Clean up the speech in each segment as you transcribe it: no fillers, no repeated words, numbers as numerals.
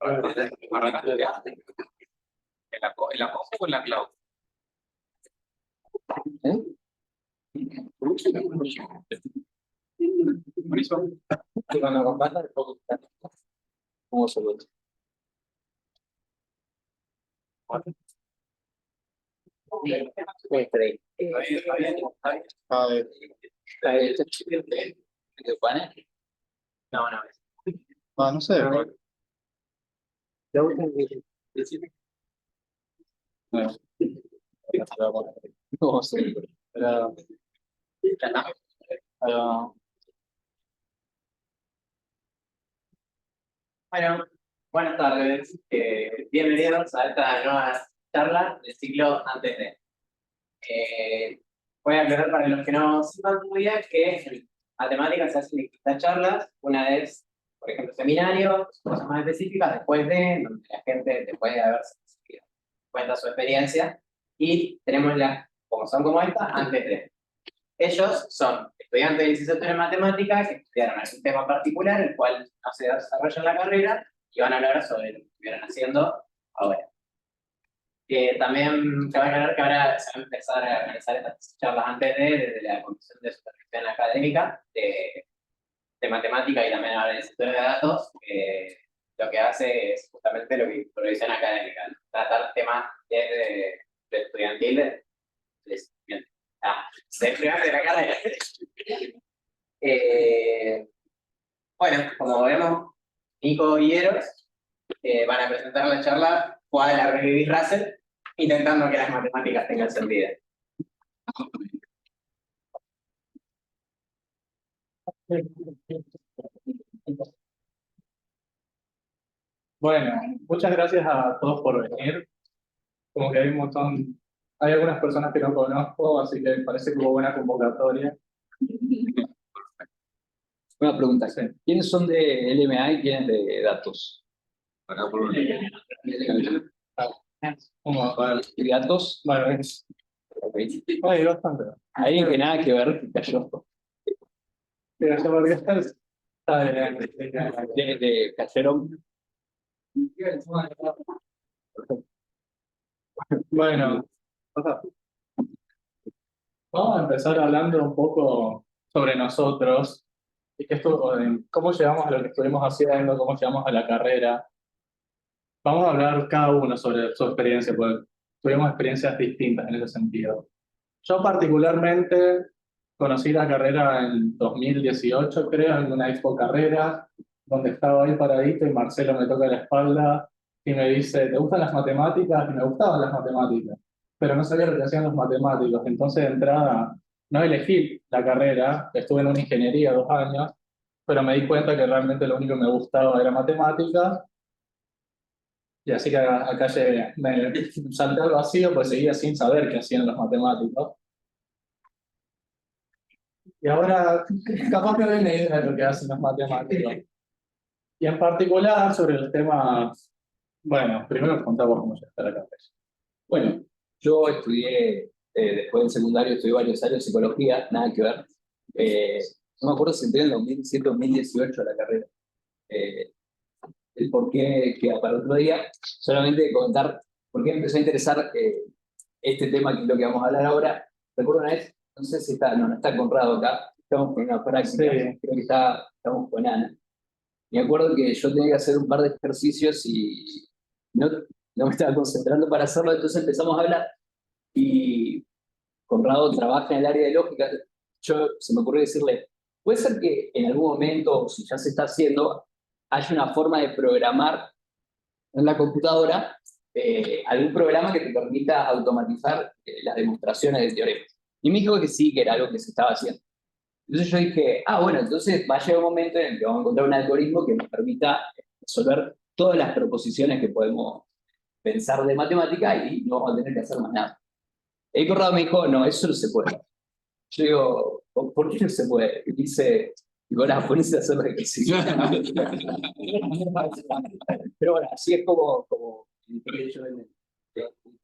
Arrancaste en la compu o en la cloud. ¿Cómo se lo No sé. No sé. Bueno, buenas tardes. Bienvenidos a esta nueva charla del ciclo antes de. Voy a aclarar para los que no sepan muy bien que en matemáticas se hacen distintas charlas. Una es, por ejemplo, seminarios, cosas más específicas, después de, donde la gente, después de haberse cuenta su experiencia. Y tenemos las, como son como esta, antes de. Ellos son estudiantes de licenciatura en matemáticas que estudiaron algún tema particular, el cual no se desarrolla en la carrera, y van a hablar sobre lo que estuvieron haciendo ahora. También cabe aclarar que ahora se va a empezar a organizar estas charlas antes desde la Comisión de Supervisión Académica de Matemática y también ahora de Sectores de Datos. Lo que hace es justamente lo que Supervisión Académica, ¿no? Tratar temas de estudiantiles, de la carrera. Bueno, como vemos, Nico y Eros van a presentar la charla ¿Cuál la revivir Russell? Intentando que las matemáticas tengan sentido. Bueno, muchas gracias a todos por venir. Como que hay un montón, hay algunas personas que no conozco, así que parece que hubo buena convocatoria. Una pregunta. ¿Quiénes son de LMA y quiénes de datos? Acá por un Vamos a ver. ¿Y datos? Bueno, hay bastante. Alguien que nada que ver cayó. Pero ya porque está Cayeron. Bueno, vamos a empezar hablando un poco sobre nosotros y cómo llegamos a lo que estuvimos haciendo, cómo llegamos a la carrera. Vamos a hablar cada uno sobre su experiencia, porque tuvimos experiencias distintas en ese sentido. Yo particularmente conocí la carrera en 2018, creo, en una expo carrera, donde estaba ahí paradito y Marcelo me toca la espalda y me dice, ¿te gustan las matemáticas? Y me gustaban las matemáticas, pero no sabía lo que hacían los matemáticos. Entonces, de entrada, no elegí la carrera, estuve en una ingeniería 2 años, pero me di cuenta que realmente lo único que me gustaba era matemáticas. Y así que acá llegué. Me salté al vacío, pues seguía sin saber qué hacían los matemáticos. Y ahora, capaz me doy una idea de lo que hacen los matemáticos. Y en particular, sobre los temas. Bueno, primero contamos cómo llegaste a la carrera. Bueno, yo estudié, después del secundario, estudié varios años psicología, nada que ver. No me acuerdo si entré en 2017 o 2018 a la carrera. El por qué queda para otro día. Solamente contar por qué me empezó a interesar este tema que es lo que vamos a hablar ahora. Recuerdo una vez, no sé si está, no está Conrado acá, estamos con una práctica, Sí. creo que estamos con Ana. Me acuerdo que yo tenía que hacer un par de ejercicios y no me estaba concentrando para hacerlo, entonces empezamos a hablar y Conrado trabaja en el área de lógica. Se me ocurrió decirle, puede ser que en algún momento, si ya se está haciendo, haya una forma de programar en la computadora algún programa que te permita automatizar las demostraciones de teoremas. Y me dijo que sí, que era algo que se estaba haciendo. Entonces yo dije, bueno, entonces va a llegar un momento en el que vamos a encontrar un algoritmo que nos permita resolver todas las proposiciones que podemos pensar de matemática y no vamos a tener que hacer más nada. Y Conrado me dijo, no, eso no se puede. Yo digo, ¿por qué no se puede? Y dice, ponés a hacer lo que sí. Pero bueno, así es como yo en el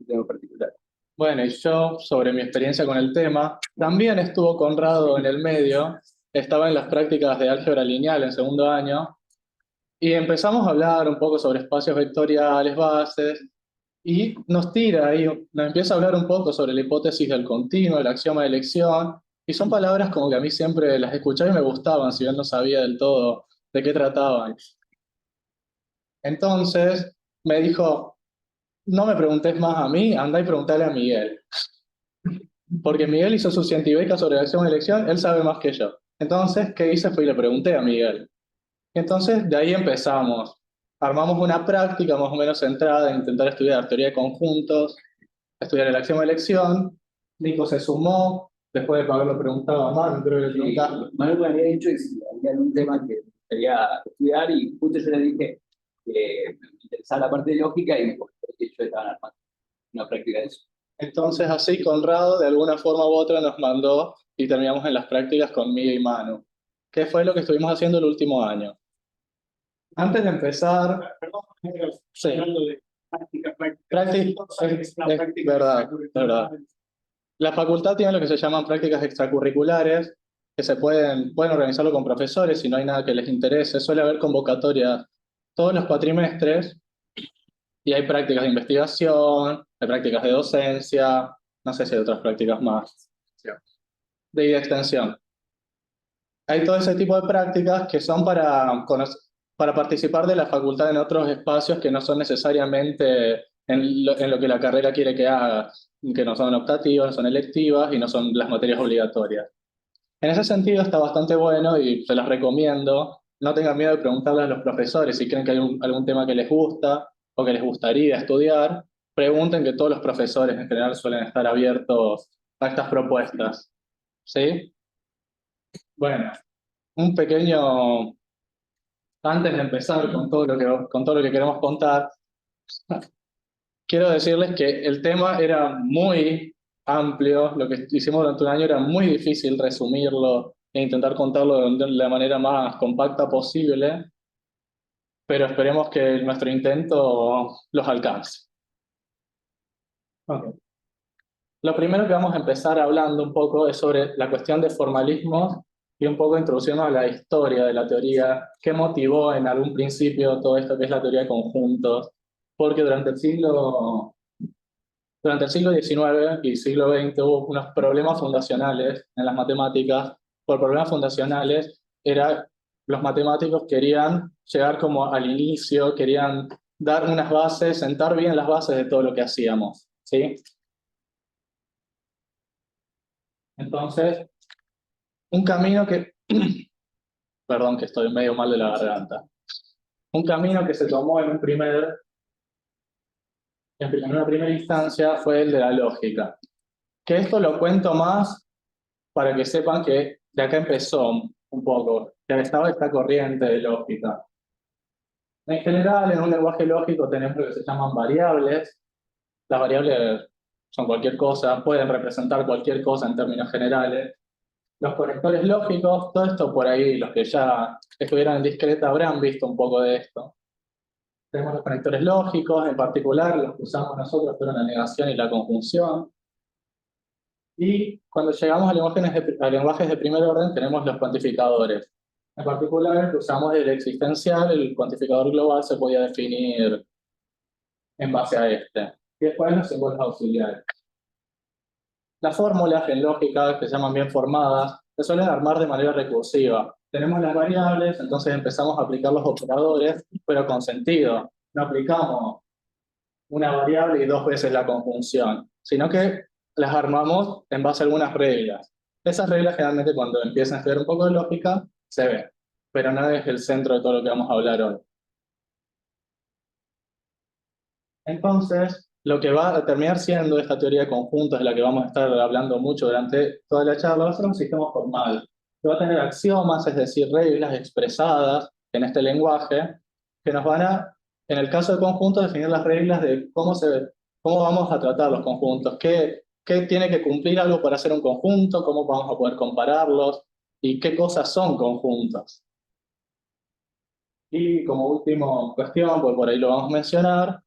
tema particular. Bueno, y yo, sobre mi experiencia con el tema, también estuvo Conrado en el medio, estaba en las prácticas de álgebra lineal en segundo año, Y empezamos a hablar un poco sobre espacios vectoriales, bases, y nos tira ahí, nos empieza a hablar un poco sobre la hipótesis del continuo, el axioma de elección, y son palabras como que a mí siempre las escuchaba y me gustaban, si bien no sabía del todo de qué trataban. Entonces me dijo, no me preguntes más a mí, anda y preguntale a Miguel. Porque Miguel hizo su científica sobre la acción de elección, él sabe más que yo. Entonces, ¿qué hice? Fui y le pregunté a Miguel. Y entonces, de ahí empezamos. Armamos una práctica más o menos centrada en intentar estudiar teoría de conjuntos, estudiar el axioma de elección. Nico se sumó, después de haberlo preguntado a Manu, creo que le preguntaste. Manuel me había dicho que si había algún tema que quería estudiar y justo yo le dije que me interesaba la parte de lógica y me comentó que ellos estaban armando una práctica de eso. Entonces, así Conrado, de alguna forma u otra, nos mandó y terminamos en las prácticas conmigo y Manu. ¿Qué fue lo que estuvimos haciendo el último año? Antes de empezar, Perdón, sí, hablando de práctica. verdad, verdad. La facultad tiene lo que se llaman prácticas extracurriculares, que pueden organizarlo con profesores si no hay nada que les interese. Suele haber convocatorias todos los cuatrimestres y hay prácticas de investigación, hay prácticas de docencia, no sé si hay otras prácticas más, de extensión. Hay todo ese tipo de prácticas que son para participar de la facultad en otros espacios que no son necesariamente en lo que la carrera quiere que hagas, que no son optativas, no son electivas y no son las materias obligatorias. En ese sentido está bastante bueno y se las recomiendo. No tengan miedo de preguntarle a los profesores si creen que hay algún tema que les gusta o que les gustaría estudiar. Pregunten, que todos los profesores en general suelen estar abiertos a estas propuestas. ¿Sí? Bueno, un pequeño, antes de empezar con todo lo que queremos contar, quiero decirles que el tema era muy amplio, lo que hicimos durante un año era muy difícil resumirlo e intentar contarlo de la manera más compacta posible, pero esperemos que nuestro intento los alcance. Ok. Lo primero que vamos a empezar hablando un poco es sobre la cuestión de formalismos y un poco introducirnos a la historia de la teoría, qué motivó en algún principio todo esto que es la teoría de conjuntos, porque durante el siglo XIX y siglo XX hubo unos problemas fundacionales en las matemáticas. Por problemas fundacionales los matemáticos querían llegar como al inicio, querían dar unas bases, sentar bien las bases de todo lo que hacíamos, ¿sí? Entonces, un camino que, perdón que estoy medio mal de la garganta, un camino que se tomó en una primera instancia fue el de la lógica. Que esto lo cuento más para que sepan que de acá empezó un poco, que estaba esta corriente de lógica. En general, en un lenguaje lógico tenemos lo que se llaman variables. Las variables son cualquier cosa, pueden representar cualquier cosa en términos generales. Los conectores lógicos, todo esto por ahí, los que ya estuvieron en discreta habrán visto un poco de esto. Tenemos los conectores lógicos, en particular los que usamos nosotros fueron la negación y la conjunción. Y cuando llegamos a lenguajes de primer orden tenemos los cuantificadores. En particular, el que usamos el existencial, el cuantificador global se podía definir en base a este. Y después los símbolos auxiliares. Las fórmulas en lógica, que se llaman bien formadas, se suelen armar de manera recursiva. Tenemos las variables, entonces empezamos a aplicar los operadores, pero con sentido. No aplicamos una variable y dos veces la conjunción, sino que las armamos en base a algunas reglas. Esas reglas generalmente cuando empiezan a estudiar un poco de lógica se ven, pero no es el centro de todo lo que vamos a hablar hoy. Entonces, lo que va a terminar siendo esta teoría de conjuntos, de la que vamos a estar hablando mucho durante toda la charla, va a ser un sistema formal, que va a tener axiomas, es decir, reglas expresadas en este lenguaje, que nos van a, en el caso de conjuntos, definir las reglas de cómo vamos a tratar los conjuntos, qué tiene que cumplir algo para hacer un conjunto, cómo vamos a poder compararlos, y qué cosas son conjuntos. Y como última cuestión, pues por ahí lo vamos a mencionar,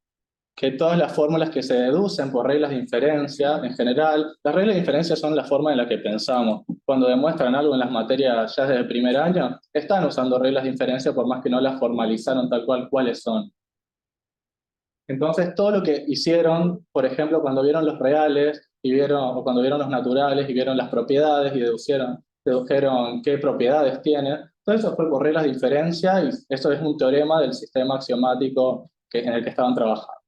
que todas las fórmulas que se deducen por reglas de inferencia, en general, las reglas de inferencia son la forma en la que pensamos. Cuando demuestran algo en las materias ya desde el primer año, están usando reglas de inferencia por más que no las formalizaron tal cual cuáles son. Entonces, todo lo que hicieron, por ejemplo, cuando vieron los reales y vieron, o cuando vieron los naturales y vieron las propiedades y dedujeron qué propiedades tienen, todo eso fue por reglas de inferencia y eso es un teorema del sistema axiomático en el que estaban trabajando.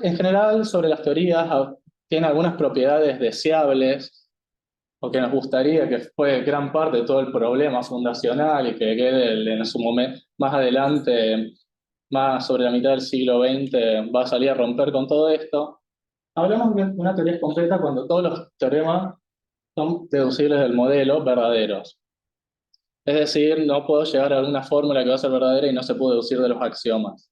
En general, sobre las teorías, tiene algunas propiedades deseables, o que nos gustaría que fue gran parte de todo el problema fundacional y que quede en su momento, más adelante, más sobre la mitad del siglo XX, va a salir a romper con todo esto. Hablamos de una teoría completa cuando todos los teoremas son deducibles del modelo verdaderos. Es decir, no puedo llegar a alguna fórmula que va a ser verdadera y no se puede deducir de los axiomas.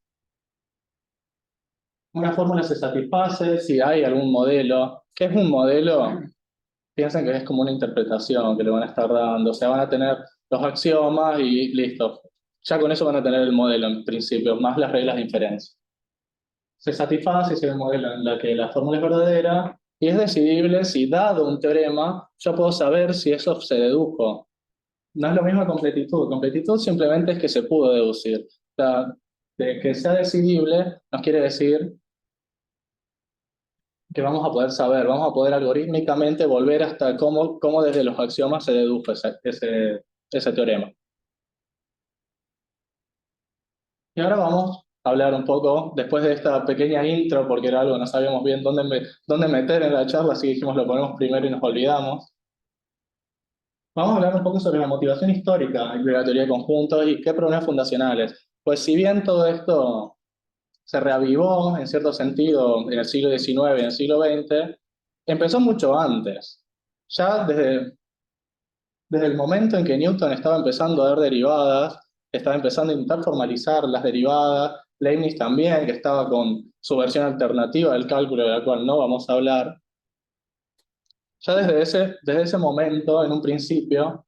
Una fórmula se satisface si hay algún modelo. ¿Qué es un modelo? Piensen que es como una interpretación que le van a estar dando. O sea, van a tener los axiomas y listo. Ya con eso van a tener el modelo en principio, más las reglas de inferencia. Se satisface si hay un modelo en la que la fórmula es verdadera y es decidible si, dado un teorema, yo puedo saber si eso se dedujo. No es lo mismo completitud. Completitud simplemente es que se pudo deducir. O sea, de que sea decidible nos quiere decir que vamos a poder saber, vamos a poder algorítmicamente volver hasta cómo desde los axiomas se dedujo ese teorema. Y ahora vamos a hablar un poco, después de esta pequeña intro, porque era algo que no sabíamos bien dónde meter en la charla, así que dijimos lo ponemos primero y nos olvidamos. Vamos a hablar un poco sobre la motivación histórica de la teoría de conjuntos y qué problemas fundacionales. Pues si bien todo esto se reavivó en cierto sentido en el siglo XIX y en el siglo XX, empezó mucho antes. Ya desde el momento en que Newton estaba empezando a ver derivadas, estaba empezando a intentar formalizar las derivadas, Leibniz también, que estaba con su versión alternativa del cálculo, de la cual no vamos a hablar. Ya desde ese momento, en un principio,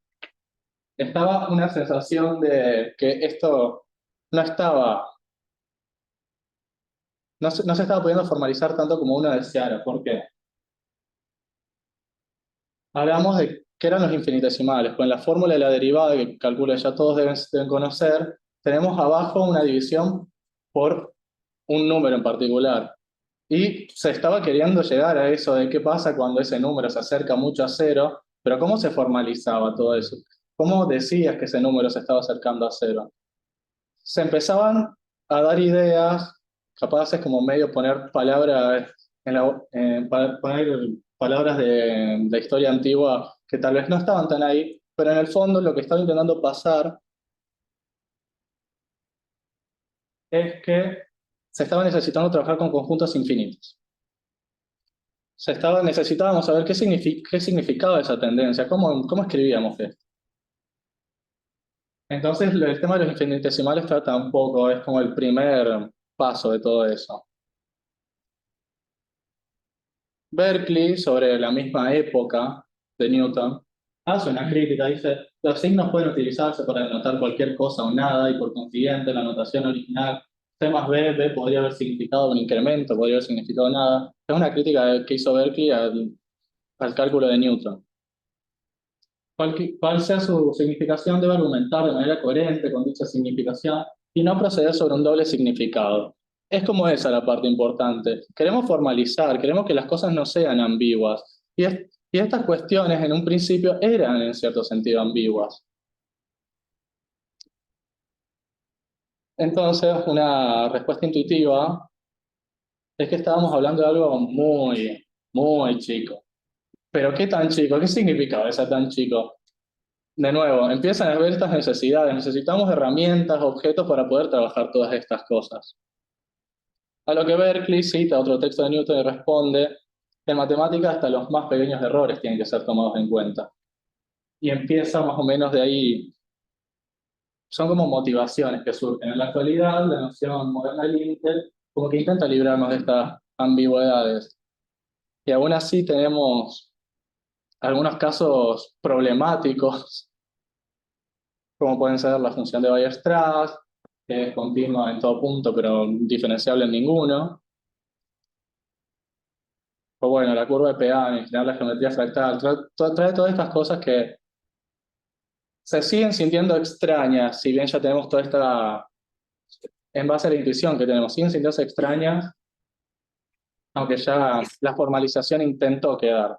estaba una sensación de que esto no estaba, no se estaba pudiendo formalizar tanto como uno deseara. ¿Por qué? Hablamos de qué eran los infinitesimales. Con la fórmula de la derivada, que calculo ya todos deben conocer, tenemos abajo una división por un número en particular. Y se estaba queriendo llegar a eso de qué pasa cuando ese número se acerca mucho a cero, pero ¿cómo se formalizaba todo eso? ¿Cómo decías que ese número se estaba acercando a cero? Se empezaban a dar ideas, capaces como medio poner palabras poner palabras de la historia antigua que tal vez no estaban tan ahí, pero en el fondo lo que estaba intentando pasar es que se estaba necesitando trabajar con conjuntos infinitos. Necesitábamos saber qué significaba esa tendencia, cómo escribíamos esto. Entonces el tema de los infinitesimales trata un poco, es como el primer paso de todo eso. Berkeley, sobre la misma época de Newton, hace una crítica, dice, los signos pueden utilizarse para denotar cualquier cosa o nada, y por consiguiente la notación original C más B, B podría haber significado un incremento, podría haber significado nada. Es una crítica que hizo Berkeley al cálculo de Newton. Cual sea su significación, debe argumentar de manera coherente con dicha significación y no proceder sobre un doble significado. Es como esa la parte importante. Queremos formalizar, queremos que las cosas no sean ambiguas. Y estas cuestiones en un principio eran en cierto sentido ambiguas. Entonces, una respuesta intuitiva es que estábamos hablando de algo muy, muy chico. ¿Pero qué tan chico? ¿Qué significaba esa tan chico? De nuevo, empiezan a ver estas necesidades. Necesitamos herramientas, objetos para poder trabajar todas estas cosas. A lo que Berkeley cita otro texto de Newton y responde, en matemáticas hasta los más pequeños errores tienen que ser tomados en cuenta. Y empieza más o menos de ahí. Son como motivaciones que surgen. En la actualidad, la noción moderna del límite como que intenta librarnos de estas ambigüedades. Y aún así tenemos algunos casos problemáticos como pueden ser la función de Weierstrass, que es continua en todo punto, pero diferenciable en ninguno. O bueno, la curva de Peano, en general la geometría fractal, trae todas estas cosas que se siguen sintiendo extrañas, si bien ya tenemos toda esta, en base a la intuición que tenemos, siguen sintiéndose extrañas, aunque ya la formalización intentó quedar.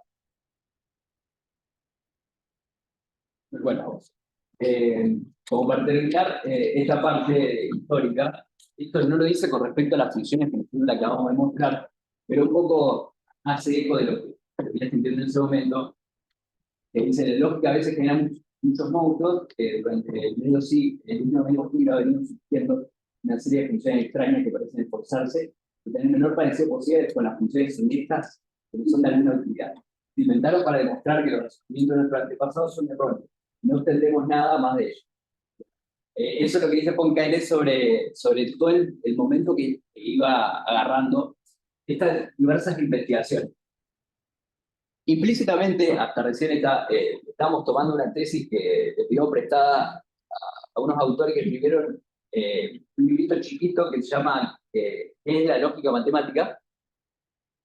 Bueno, como para terminar esta parte histórica, esto no lo dice con respecto a las funciones que nosotros le acabamos de mostrar, pero un poco hace eco de lo que venía sintiendo en ese momento, que dice la lógica a veces genera muchos monstruos, que durante el medio siglo ha venido surgiendo una serie de funciones extrañas que parecen esforzarse y tener el menor parecido posible con las funciones honestas que no son de alguna utilidad. Se inventaron para demostrar que los razonamientos de nuestros antepasados son erróneos. No entendemos nada más de ellos. Eso es lo que dice Poincaré sobre todo el momento que iba agarrando estas diversas investigaciones. Implícitamente, hasta recién estábamos tomando una tesis que le pidió prestada a unos autores que escribieron un librito chiquito que se llama ¿Qué es la lógica matemática?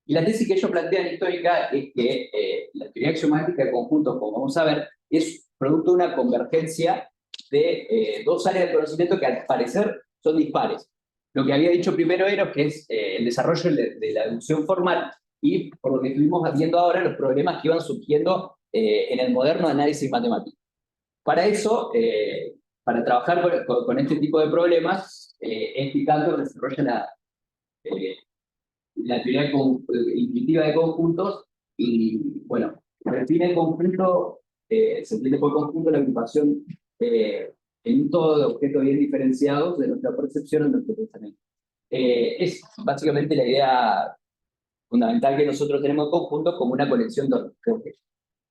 Y la tesis que ellos plantean histórica es que la teoría axiomática de conjuntos, como vamos a ver, es producto de una convergencia de dos áreas de conocimiento que al parecer son dispares. Lo que había dicho primero era que es el desarrollo de la deducción formal y, por lo que estuvimos viendo ahora, los problemas que iban surgiendo en el moderno análisis matemático. Para eso, para trabajar con este tipo de problemas, Cantor desarrolla la teoría intuitiva de conjuntos y, bueno, define el conjunto, se entiende por conjunto la agrupación en un todo de objetos bien diferenciados de nuestra percepción o de nuestro pensamiento. Es básicamente la idea fundamental que nosotros tenemos en conjunto como una colección de objetos.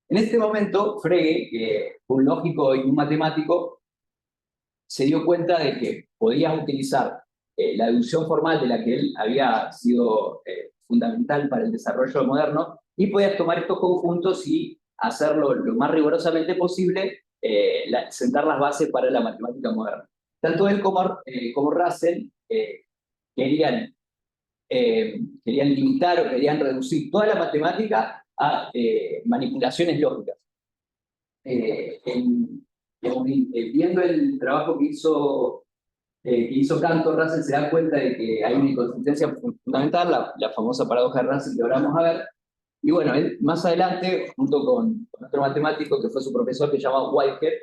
En este momento, Frege, que fue un lógico y un matemático, se dio cuenta de que podías utilizar la deducción formal de la que él había sido fundamental para el desarrollo moderno y podías tomar estos conjuntos y hacerlo lo más rigurosamente posible, sentar las bases para la matemática moderna. Tanto él como Russell querían limitar o querían reducir toda la matemática a manipulaciones lógicas. Viendo el trabajo que hizo Cantor, Russell se da cuenta de que hay una inconsistencia fundamental, la famosa paradoja de Russell que ahora vamos a ver. Y bueno, él más adelante, junto con otro matemático que fue su profesor que se llama Whitehead,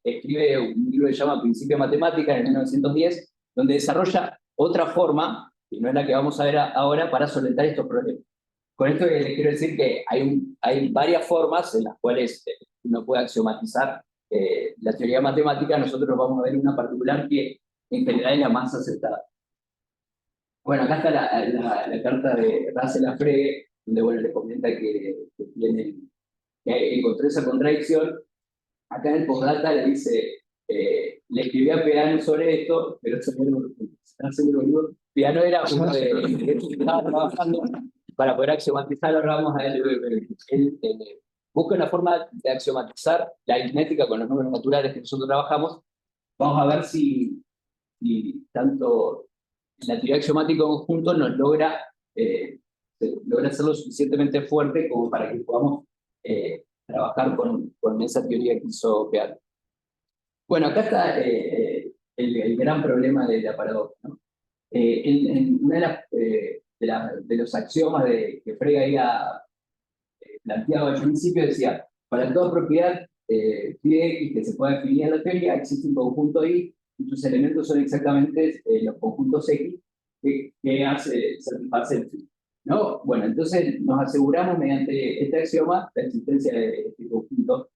escribe un libro que se llama Principia de Matemática en 1910, donde desarrolla otra forma, que no es la que vamos a ver ahora, para solventar estos problemas. Con esto les quiero decir que hay varias formas en las cuales uno puede axiomatizar la teoría matemática. Nosotros vamos a ver una particular que en general es la más aceptada. Bueno, acá está la carta de Russell a Frege, donde bueno, le comenta que encontró esa contradicción. Acá en el postdata le dice, le escribí a Peano sobre esto, pero Peano era uno de estos que estaba trabajando para poder axiomatizar, ahora vamos a ver, él busca una forma de axiomatizar la aritmética con los números naturales que nosotros trabajamos. Vamos a ver si tanto la teoría axiomática en conjunto nos logra ser lo suficientemente fuerte como para que podamos trabajar con esa teoría que hizo Peano. Bueno, acá está el gran problema de la paradoja, ¿no? En una de los axiomas que Frege había planteado al principio decía, para toda propiedad phi de x que se pueda definir en la teoría, existe un conjunto I, y sus elementos son exactamente los conjuntos X que hace satisface el phi, ¿no? Bueno, entonces nos aseguramos mediante este axioma la existencia de este conjunto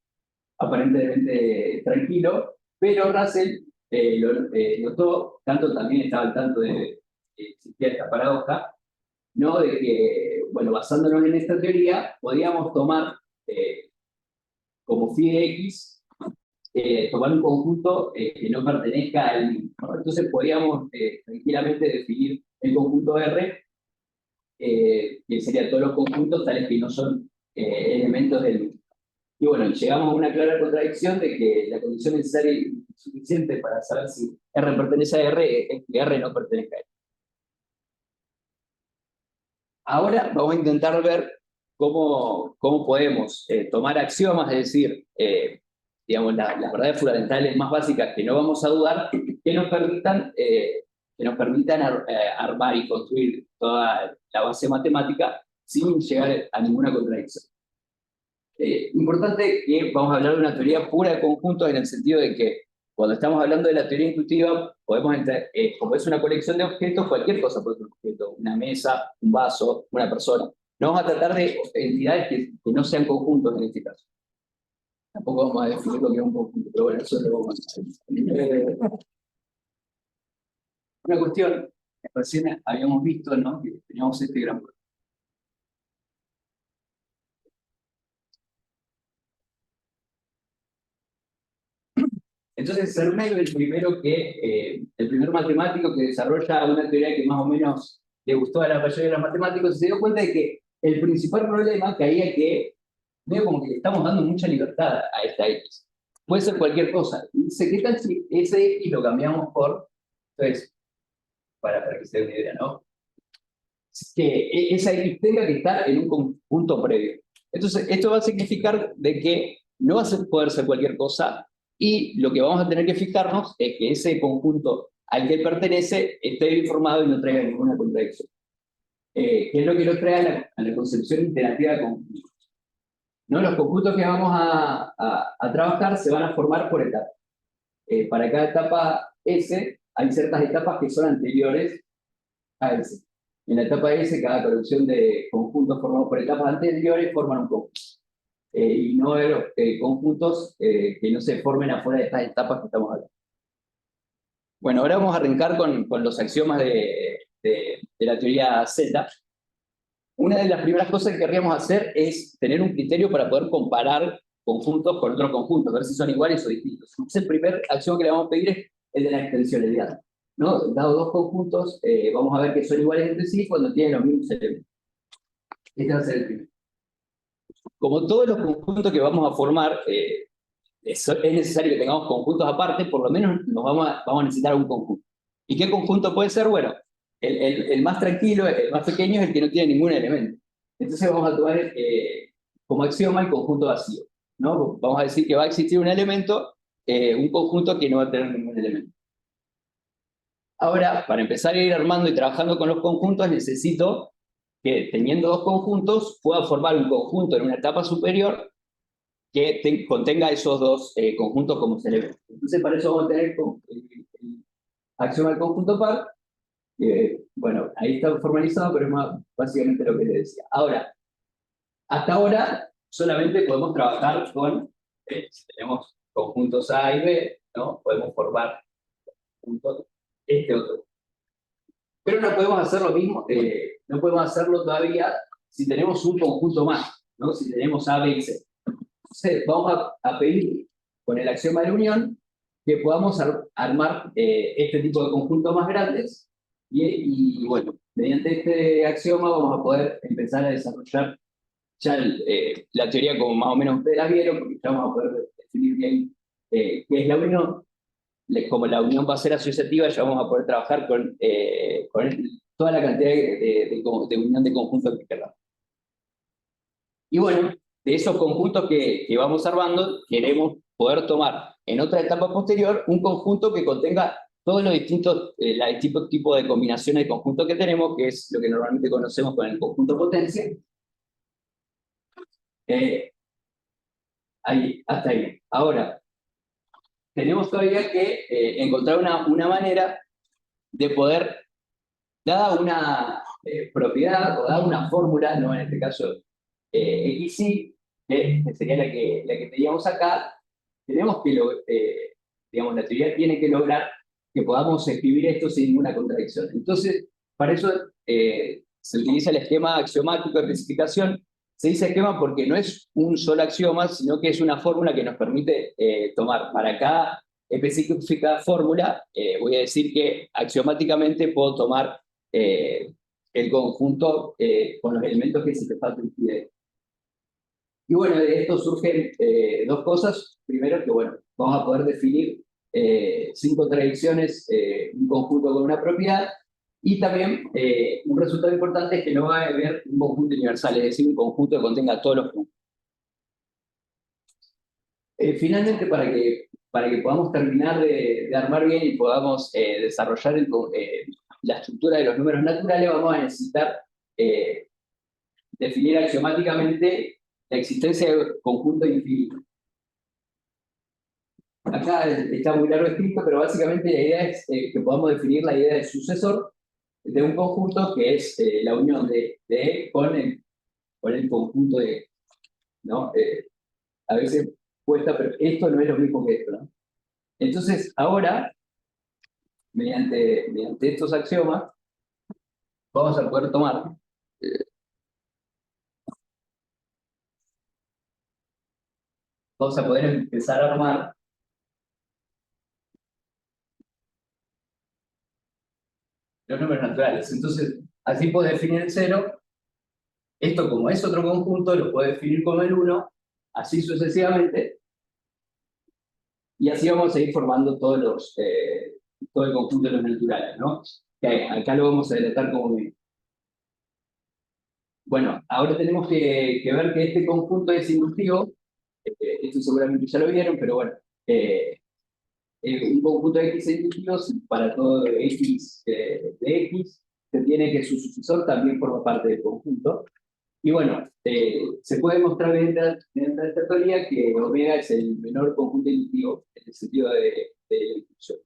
aparentemente tranquilo, pero Russell notó, tanto también estaba al tanto de que existía esta paradoja, ¿no? De que, bueno, basándonos en esta teoría, podíamos tomar como phi de x, tomar un conjunto que no pertenezca al mismo, ¿no? Entonces podíamos tranquilamente definir el conjunto R, que serían todos los conjuntos tales que no son elementos del mismo. Y bueno, llegamos a una clara contradicción de que la condición necesaria y suficiente para saber si R pertenece a R es que R no pertenezca a R. Ahora vamos a intentar ver cómo podemos tomar axiomas, es decir, digamos, las verdades fundamentales más básicas que no vamos a dudar, que nos permitan armar y construir toda la base matemática sin llegar a ninguna contradicción. Importante que vamos a hablar de una teoría pura de conjuntos en el sentido de que cuando estamos hablando de la teoría intuitiva, podemos como es una colección de objetos, cualquier cosa puede ser un objeto, una mesa, un vaso, una persona. No vamos a tratar de entidades que no sean conjuntos en este caso. Tampoco vamos a definir lo que es un conjunto, pero bueno, eso lo vamos a hacer. Una cuestión que recién habíamos visto, ¿no? Que teníamos este gran problema. Entonces, Zermelo es el primer matemático que desarrolla una teoría que más o menos le gustó a la mayoría de los matemáticos, y se dio cuenta de que el principal problema caía que medio como que le estamos dando mucha libertad a esta X. Puede ser cualquier cosa. Y dice, ¿qué tal si ese X lo cambiamos por? Entonces, para que se dé una idea, ¿no? Que esa X tenga que estar en un conjunto previo. Entonces, esto va a significar de que no va a poder ser cualquier cosa, y lo que vamos a tener que fijarnos es que ese conjunto al que pertenece esté bien formado y no traiga ninguna contradicción. Que es lo que nos trae a la concepción iterativa de conjuntos. ¿No? Los conjuntos que vamos a trabajar se van a formar por etapas. Para cada etapa S, hay ciertas etapas que son anteriores a S. En la etapa S, cada colección de conjuntos formados por etapas anteriores forman un conjunto. Y no de los conjuntos que no se formen afuera de estas etapas que estamos hablando. Bueno, ahora vamos a arrancar con los axiomas de la teoría Z. Una de las primeras cosas que querríamos hacer es tener un criterio para poder comparar conjuntos con otros conjuntos, ver si son iguales o distintos. Entonces, el primer axioma que le vamos a pedir es el de la extensionalidad, ¿no? Dado dos conjuntos, vamos a ver que son iguales entre sí cuando tienen los mismos elementos. Este va a ser el primero. Como todos los conjuntos que vamos a formar, es necesario que tengamos conjuntos aparte, por lo menos vamos a necesitar un conjunto. ¿Y qué conjunto puede ser? Bueno, el más tranquilo, el más pequeño es el que no tiene ningún elemento. Entonces vamos a tomar como axioma el conjunto vacío, ¿no? Vamos a decir que va a existir un elemento, un conjunto que no va a tener ningún elemento. Ahora, para empezar a ir armando y trabajando con los conjuntos, necesito que teniendo dos conjuntos pueda formar un conjunto en una etapa superior que contenga esos dos conjuntos como elementos. Entonces, para eso vamos a tener el axioma del conjunto par. Bueno, ahí está formalizado, pero es básicamente lo que les decía. Ahora, hasta ahora solamente podemos trabajar con, si tenemos conjuntos A y B, ¿no? Podemos formar conjuntos otro. Pero no podemos hacer lo mismo, no podemos hacerlo todavía si tenemos un conjunto más, ¿no? Si tenemos A, B y C. Entonces, vamos a pedir con el axioma de la unión que podamos armar este tipo de conjuntos más grandes y bueno, mediante este axioma vamos a poder empezar a desarrollar ya la teoría como más o menos ustedes la vieron, porque ya vamos a poder definir bien qué es la unión. Como la unión va a ser asociativa, ya vamos a poder trabajar con toda la cantidad de unión de conjuntos que queramos. Y bueno, de esos conjuntos que vamos armando, queremos poder tomar en otra etapa posterior un conjunto que contenga todos los distintos tipos de combinaciones de conjuntos que tenemos, que es lo que normalmente conocemos con el conjunto potencia. Hasta ahí. Ahora, tenemos todavía que encontrar una manera de poder, dada una propiedad o dada una fórmula, no en este caso XY, que sería la que teníamos acá, tenemos que, digamos, la teoría tiene que lograr que podamos escribir esto sin ninguna contradicción. Entonces, para eso se utiliza el esquema axiomático de especificación. Se dice esquema porque no es un solo axioma, sino que es una fórmula que nos permite tomar para cada específica fórmula, voy a decir que axiomáticamente puedo tomar el conjunto con los elementos que se te faltan. Y bueno, de esto surgen dos cosas. Primero, que bueno, vamos a poder definir sin contradicciones un conjunto con una propiedad. Y también un resultado importante es que no va a haber un conjunto universal, es decir, un conjunto que contenga todos los puntos. Finalmente, para que podamos terminar de armar bien y podamos desarrollar la estructura de los números naturales, vamos a necesitar definir axiomáticamente la existencia de conjuntos infinitos. Acá está muy largo escrito, pero básicamente la idea es que podamos definir la idea de sucesor de un conjunto que es la unión de E con el conjunto de E, ¿no? A veces cuesta, pero esto no es lo mismo que esto, ¿no? Entonces, ahora, mediante estos axiomas, vamos a poder tomar vamos a poder empezar a armar los números naturales. Entonces, así puedo definir el 0. Esto, como es otro conjunto, lo puedo definir como el 1, así sucesivamente. Y así vamos a ir formando todo el conjunto de los naturales, ¿no? Que acá lo vamos a delatar como bien. Bueno, ahora tenemos que ver que este conjunto es inductivo. Esto seguramente ya lo vieron, pero bueno. Un conjunto de X inductivos, para todo X de X, se tiene que su sucesor también forma parte del conjunto. Y bueno, se puede mostrar mediante esta teoría que omega es el menor conjunto inductivo en el sentido de la inducción.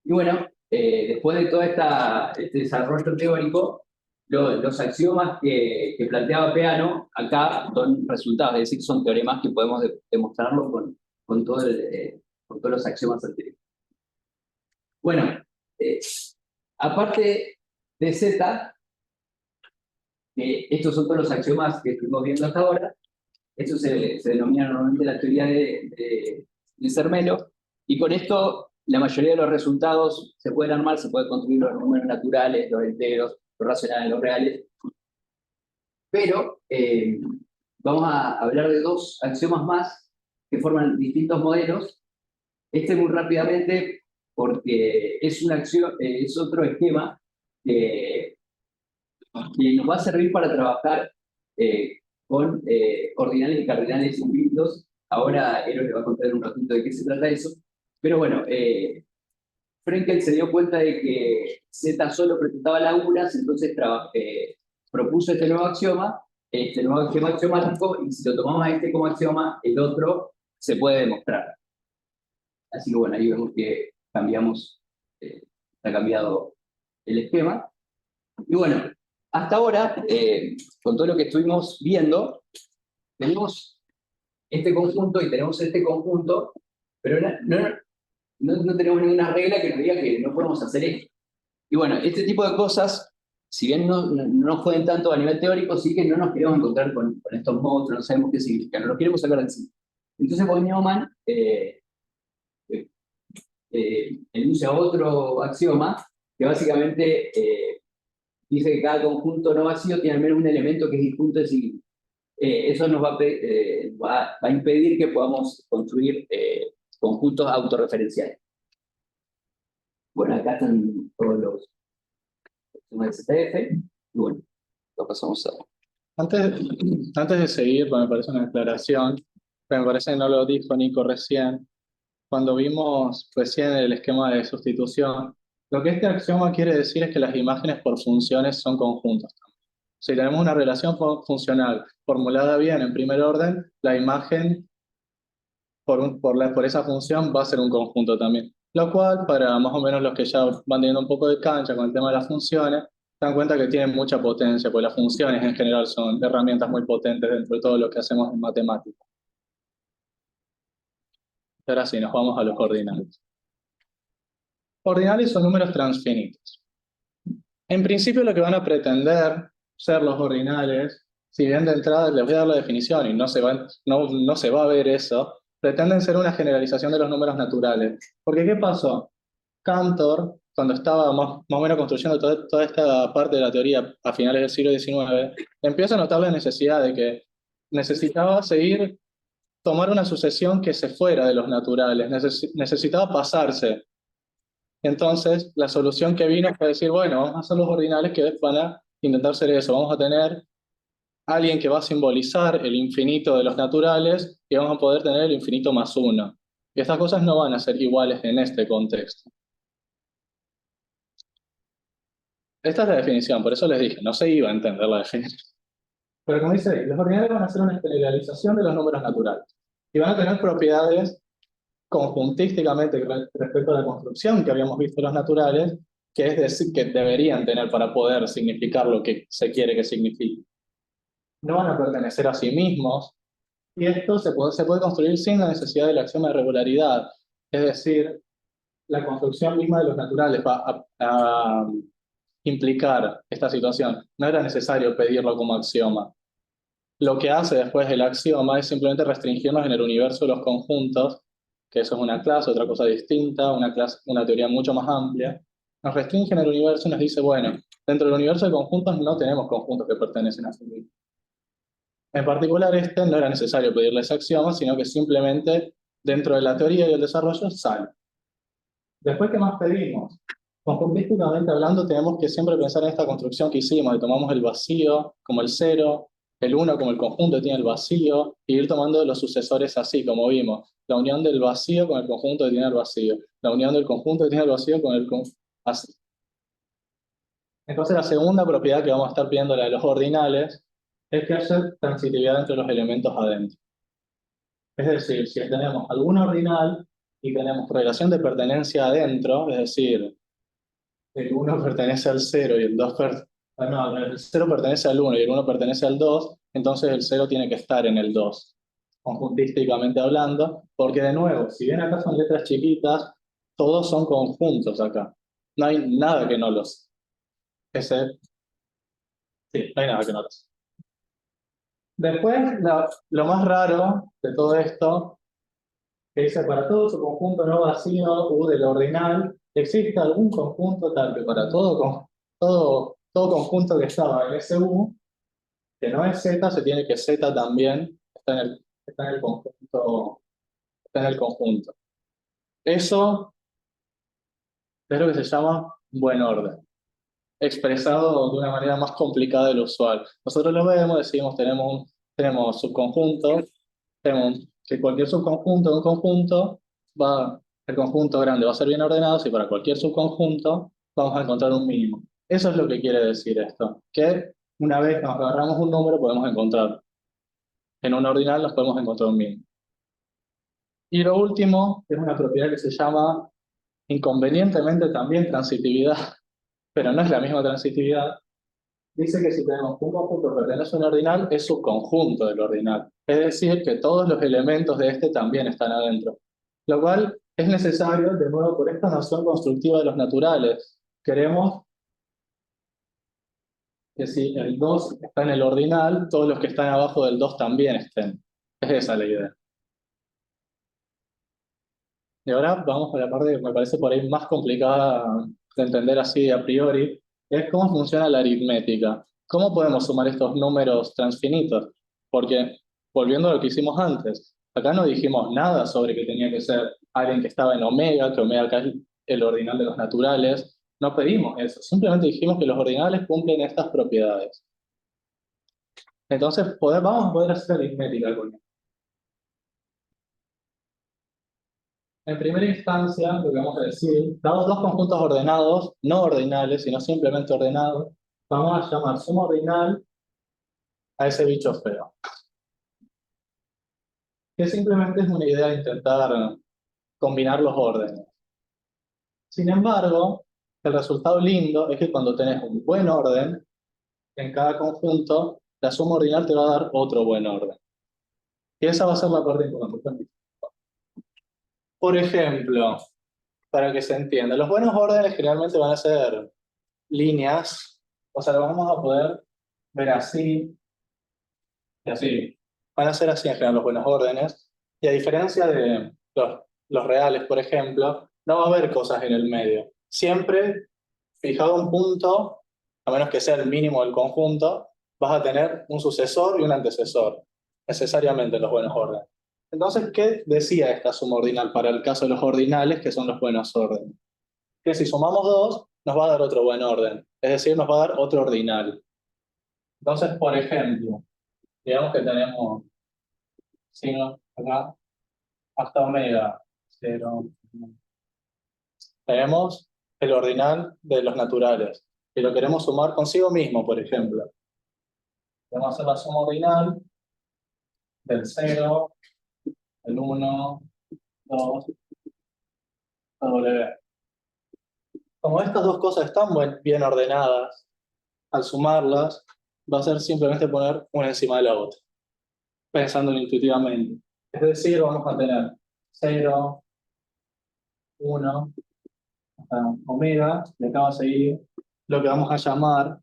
Y bueno, después de todo este desarrollo teórico, los axiomas que planteaba Peano acá son resultados, es decir, son teoremas que podemos demostrarlo con todos los axiomas anteriores. Bueno, aparte de Z, estos son todos los axiomas que estuvimos viendo hasta ahora. Esto se denomina normalmente la teoría de Zermelo, y con esto la mayoría de los resultados se pueden armar, se pueden construir los números naturales, los enteros, los racionales, los reales. Pero vamos a hablar de dos axiomas más que forman distintos modelos. Muy rápidamente, porque es otro esquema que nos va a servir para trabajar con ordinales y cardinales infinitos. Ahora Eros le va a contar un ratito de qué se trata eso. Pero bueno, Frenkel se dio cuenta de que Z solo presentaba lagunas, entonces propuso este nuevo axioma axiomático, y si lo tomamos a este como axioma, el otro se puede demostrar. Así que bueno, ahí vemos que está cambiado el esquema. Y bueno, hasta ahora, con todo lo que estuvimos viendo, tenemos este conjunto y tenemos este conjunto, pero no tenemos ninguna regla que nos diga que no podemos hacer esto. Y bueno, este tipo de cosas, si bien no nos joden tanto a nivel teórico, sí que no nos queremos encontrar con estos monstruos, no sabemos qué significan, no los queremos sacar de encima. Entonces, von Neumann enuncia otro axioma que básicamente dice que cada conjunto no vacío tiene al menos un elemento que es disjunto de sí mismo. Eso nos va a impedir que podamos construir conjuntos autorreferenciales. Bueno, acá están todos los axiomas de ZF. Y bueno, lo pasamos a... Antes de seguir, pues me parece una aclaración, pero me parece que no lo dijo Nico recién. Cuando vimos recién el esquema de sustitución, lo que este axioma quiere decir es que las imágenes por funciones son conjuntos. Si tenemos una relación funcional formulada bien en primer orden, la imagen por esa función va a ser un conjunto también. Lo cual, para más o menos los que ya van teniendo un poco de cancha con el tema de las funciones, se dan cuenta que tienen mucha potencia, porque las funciones en general son herramientas muy potentes dentro de todo lo que hacemos en matemáticas. Ahora sí, nos vamos a los ordinales. Ordinales son números transfinitos. En principio lo que van a pretender ser los ordinales, si bien de entrada les voy a dar la definición y no se va a ver eso, pretenden ser una generalización de los números naturales. Porque ¿qué pasó? Cantor, cuando estaba más o menos construyendo toda esta parte de la teoría a finales del siglo XIX, empieza a notar la necesidad de que necesitaba tomar una sucesión que se fuera de los naturales, necesitaba pasarse. Entonces, la solución que vino fue decir, bueno, vamos a hacer los ordinales que van a intentar ser eso, vamos a tener alguien que va a simbolizar el infinito de los naturales y vamos a poder tener el infinito más uno. Y estas cosas no van a ser iguales en este contexto. Esta es la definición, por eso les dije, no se iba a entender la definición. Pero como dice ahí, los ordinales van a ser una generalización de los números naturales. Y van a tener propiedades conjuntísticamente respecto a la construcción que habíamos visto en los naturales, que es decir, que deberían tener para poder significar lo que se quiere que signifique. No van a pertenecer a sí mismos, y esto se puede construir sin la necesidad del axioma de regularidad. Es decir, la construcción misma de los naturales va a implicar esta situación. No era necesario pedirlo como axioma. Lo que hace después el axioma es simplemente restringirnos en el universo de los conjuntos, que eso es una clase, otra cosa distinta, una teoría mucho más amplia. Nos restringe en el universo y nos dice, bueno, dentro del universo de conjuntos no tenemos conjuntos que pertenecen a sí mismos. En particular, no era necesario pedirle ese axioma, sino que simplemente dentro de la teoría y el desarrollo sale. Después, ¿qué más pedimos? Conjuntísticamente hablando, tenemos que siempre pensar en esta construcción que hicimos, de tomamos el vacío como el cero, el 1 como el conjunto que tiene el vacío, y ir tomando los sucesores así, como vimos. La unión del vacío con el conjunto que tiene el vacío. La unión del conjunto que tiene el vacío con el conjunto. Así. Entonces, la segunda propiedad que vamos a estar pidiéndole a los ordinales es que haya transitividad entre los elementos adentro. Es decir, si tenemos algún ordinal y tenemos relación de pertenencia adentro, es decir, el 1 pertenece al 0 y el 2 no, el 0 pertenece al 1 y el 1 pertenece al 2, entonces el 0 tiene que estar en el 2, conjuntísticamente hablando, porque de nuevo, si bien acá son letras chiquitas, todos son conjuntos acá. No hay nada que no los... Sí, no hay nada que no los... Después, lo más raro de todo esto, que dice para todo su conjunto no vacío U del ordinal, existe algún conjunto tal que para todo conjunto que estaba en ese U, que no es Z, se tiene que Z también está en el conjunto. Está en el conjunto. Eso es lo que se llama buen orden, expresado de una manera más complicada de lo usual. Nosotros lo vemos, decimos, tenemos subconjuntos, tenemos que cualquier subconjunto de un conjunto, el conjunto grande va a ser bien ordenado si para cualquier subconjunto vamos a encontrar un mínimo. Eso es lo que quiere decir esto, que una vez que nos agarramos un número podemos encontrar. En un ordinal nos podemos encontrar un mínimo. Y lo último es una propiedad que se llama inconvenientemente también transitividad, pero no es la misma transitividad. Dice que si tenemos un conjunto que pertenece a un ordinal, es subconjunto del ordinal. Es decir, que todos los elementos de este también están adentro. Lo cual es necesario, de nuevo, por esta noción constructiva de los naturales. Queremos que si el 2 está en el ordinal, todos los que están abajo del 2 también estén. Es esa la idea. Y ahora vamos a la parte que me parece por ahí más complicada de entender así a priori, es cómo funciona la aritmética. ¿Cómo podemos sumar estos números transfinitos? Porque, volviendo a lo que hicimos antes, acá no dijimos nada sobre que tenía que ser alguien que estaba en omega, que omega acá es el ordinal de los naturales. No pedimos eso, simplemente dijimos que los ordinales cumplen estas propiedades. Entonces, vamos a poder hacer aritmética con esto. En primera instancia, lo que vamos a decir, dados dos conjuntos ordenados, no ordinales, sino simplemente ordenados, vamos a llamar suma ordinal a ese bicho feo. Que simplemente es una idea de intentar combinar los órdenes. Sin embargo, el resultado lindo es que cuando tenés un buen orden, en cada conjunto, la suma ordinal te va a dar otro buen orden. Y esa va a ser la parte importante. Por ejemplo, para que se entienda, los buenos órdenes generalmente van a ser líneas, o sea, lo vamos a poder ver así, y así. Van a ser así en general los buenos órdenes, y a diferencia de los reales, por ejemplo, no va a haber cosas en el medio. Siempre, fijado un punto, a menos que sea el mínimo del conjunto, vas a tener un sucesor y un antecesor. necesariamente en los buenos órdenes. Entonces, ¿qué decía esta suma ordinal para el caso de los ordinales, que son los buenos órdenes? Que si sumamos 2, nos va a dar otro buen orden, es decir, nos va a dar otro ordinal. Entonces, por ejemplo, digamos que tenemos signo acá hasta omega 0. Tenemos el ordinal de los naturales, y lo queremos sumar consigo mismo, por ejemplo. Vamos a hacer la suma ordinal del 0, el 1, 2, W. Como estas dos cosas están bien ordenadas, al sumarlas, va a ser simplemente poner una encima de la otra, pensándolo intuitivamente. Es decir, vamos a tener 0, 1, hasta omega, y acá va a seguir lo que vamos a llamar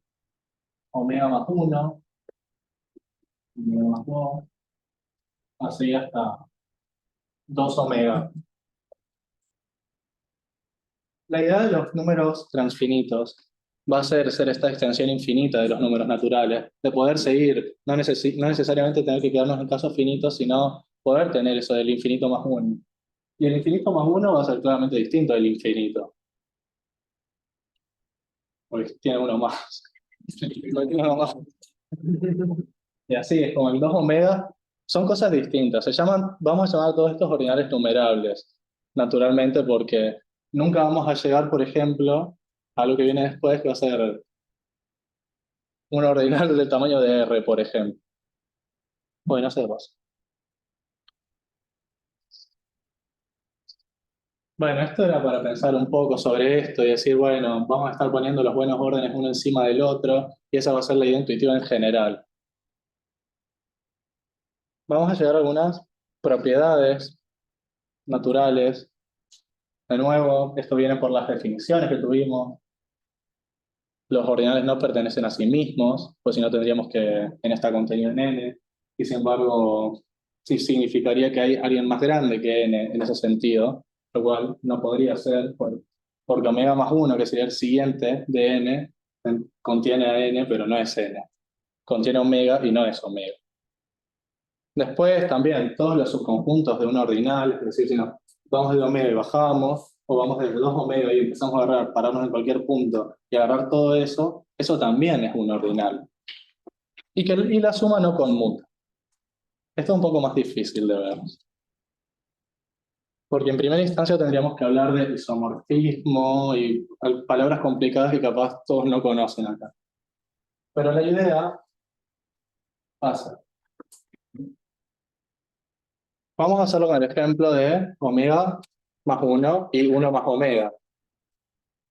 omega más 1, omega más 2, así hasta 2 omega. La idea de los números transfinitos va a ser esta extensión infinita de los números naturales, de poder seguir, no necesariamente tener que quedarnos en casos finitos, sino poder tener eso del infinito más 1. Y el infinito más 1 va a ser claramente distinto del infinito, porque tiene uno más. No tiene uno más. Y así es, como el 2 omega, son cosas distintas. Vamos a llamar a todos estos ordinales numerables, naturalmente, porque nunca vamos a llegar, por ejemplo, a lo que viene después, que va a ser un ordinal del tamaño de R, por ejemplo. Bueno, no sé vos. Bueno, esto era para pensar un poco sobre esto y decir, bueno, vamos a estar poniendo los buenos órdenes uno encima del otro, y esa va a ser la idea intuitiva en general. Vamos a llegar a algunas propiedades naturales. De nuevo, esto viene por las definiciones que tuvimos. Los ordinales no pertenecen a sí mismos, pues si no tendríamos que n está contenido en n, y sin embargo, sí significaría que hay alguien más grande que n en ese sentido, lo cual no podría ser, porque omega más 1, que sería el siguiente de n, contiene a n, pero no es n. Contiene omega y no es omega. Después también todos los subconjuntos de un ordinal, es decir, si nos vamos de omega y bajamos, o vamos desde 2 omega y empezamos a agarrar, pararnos en cualquier punto y agarrar todo eso, eso también es un ordinal. Y la suma no conmuta. Esto es un poco más difícil de ver. Porque en primera instancia tendríamos que hablar de isomorfismo y palabras complicadas que capaz todos no conocen acá. Pero la idea pasa. Vamos a hacerlo con el ejemplo de omega más 1 y 1 más omega.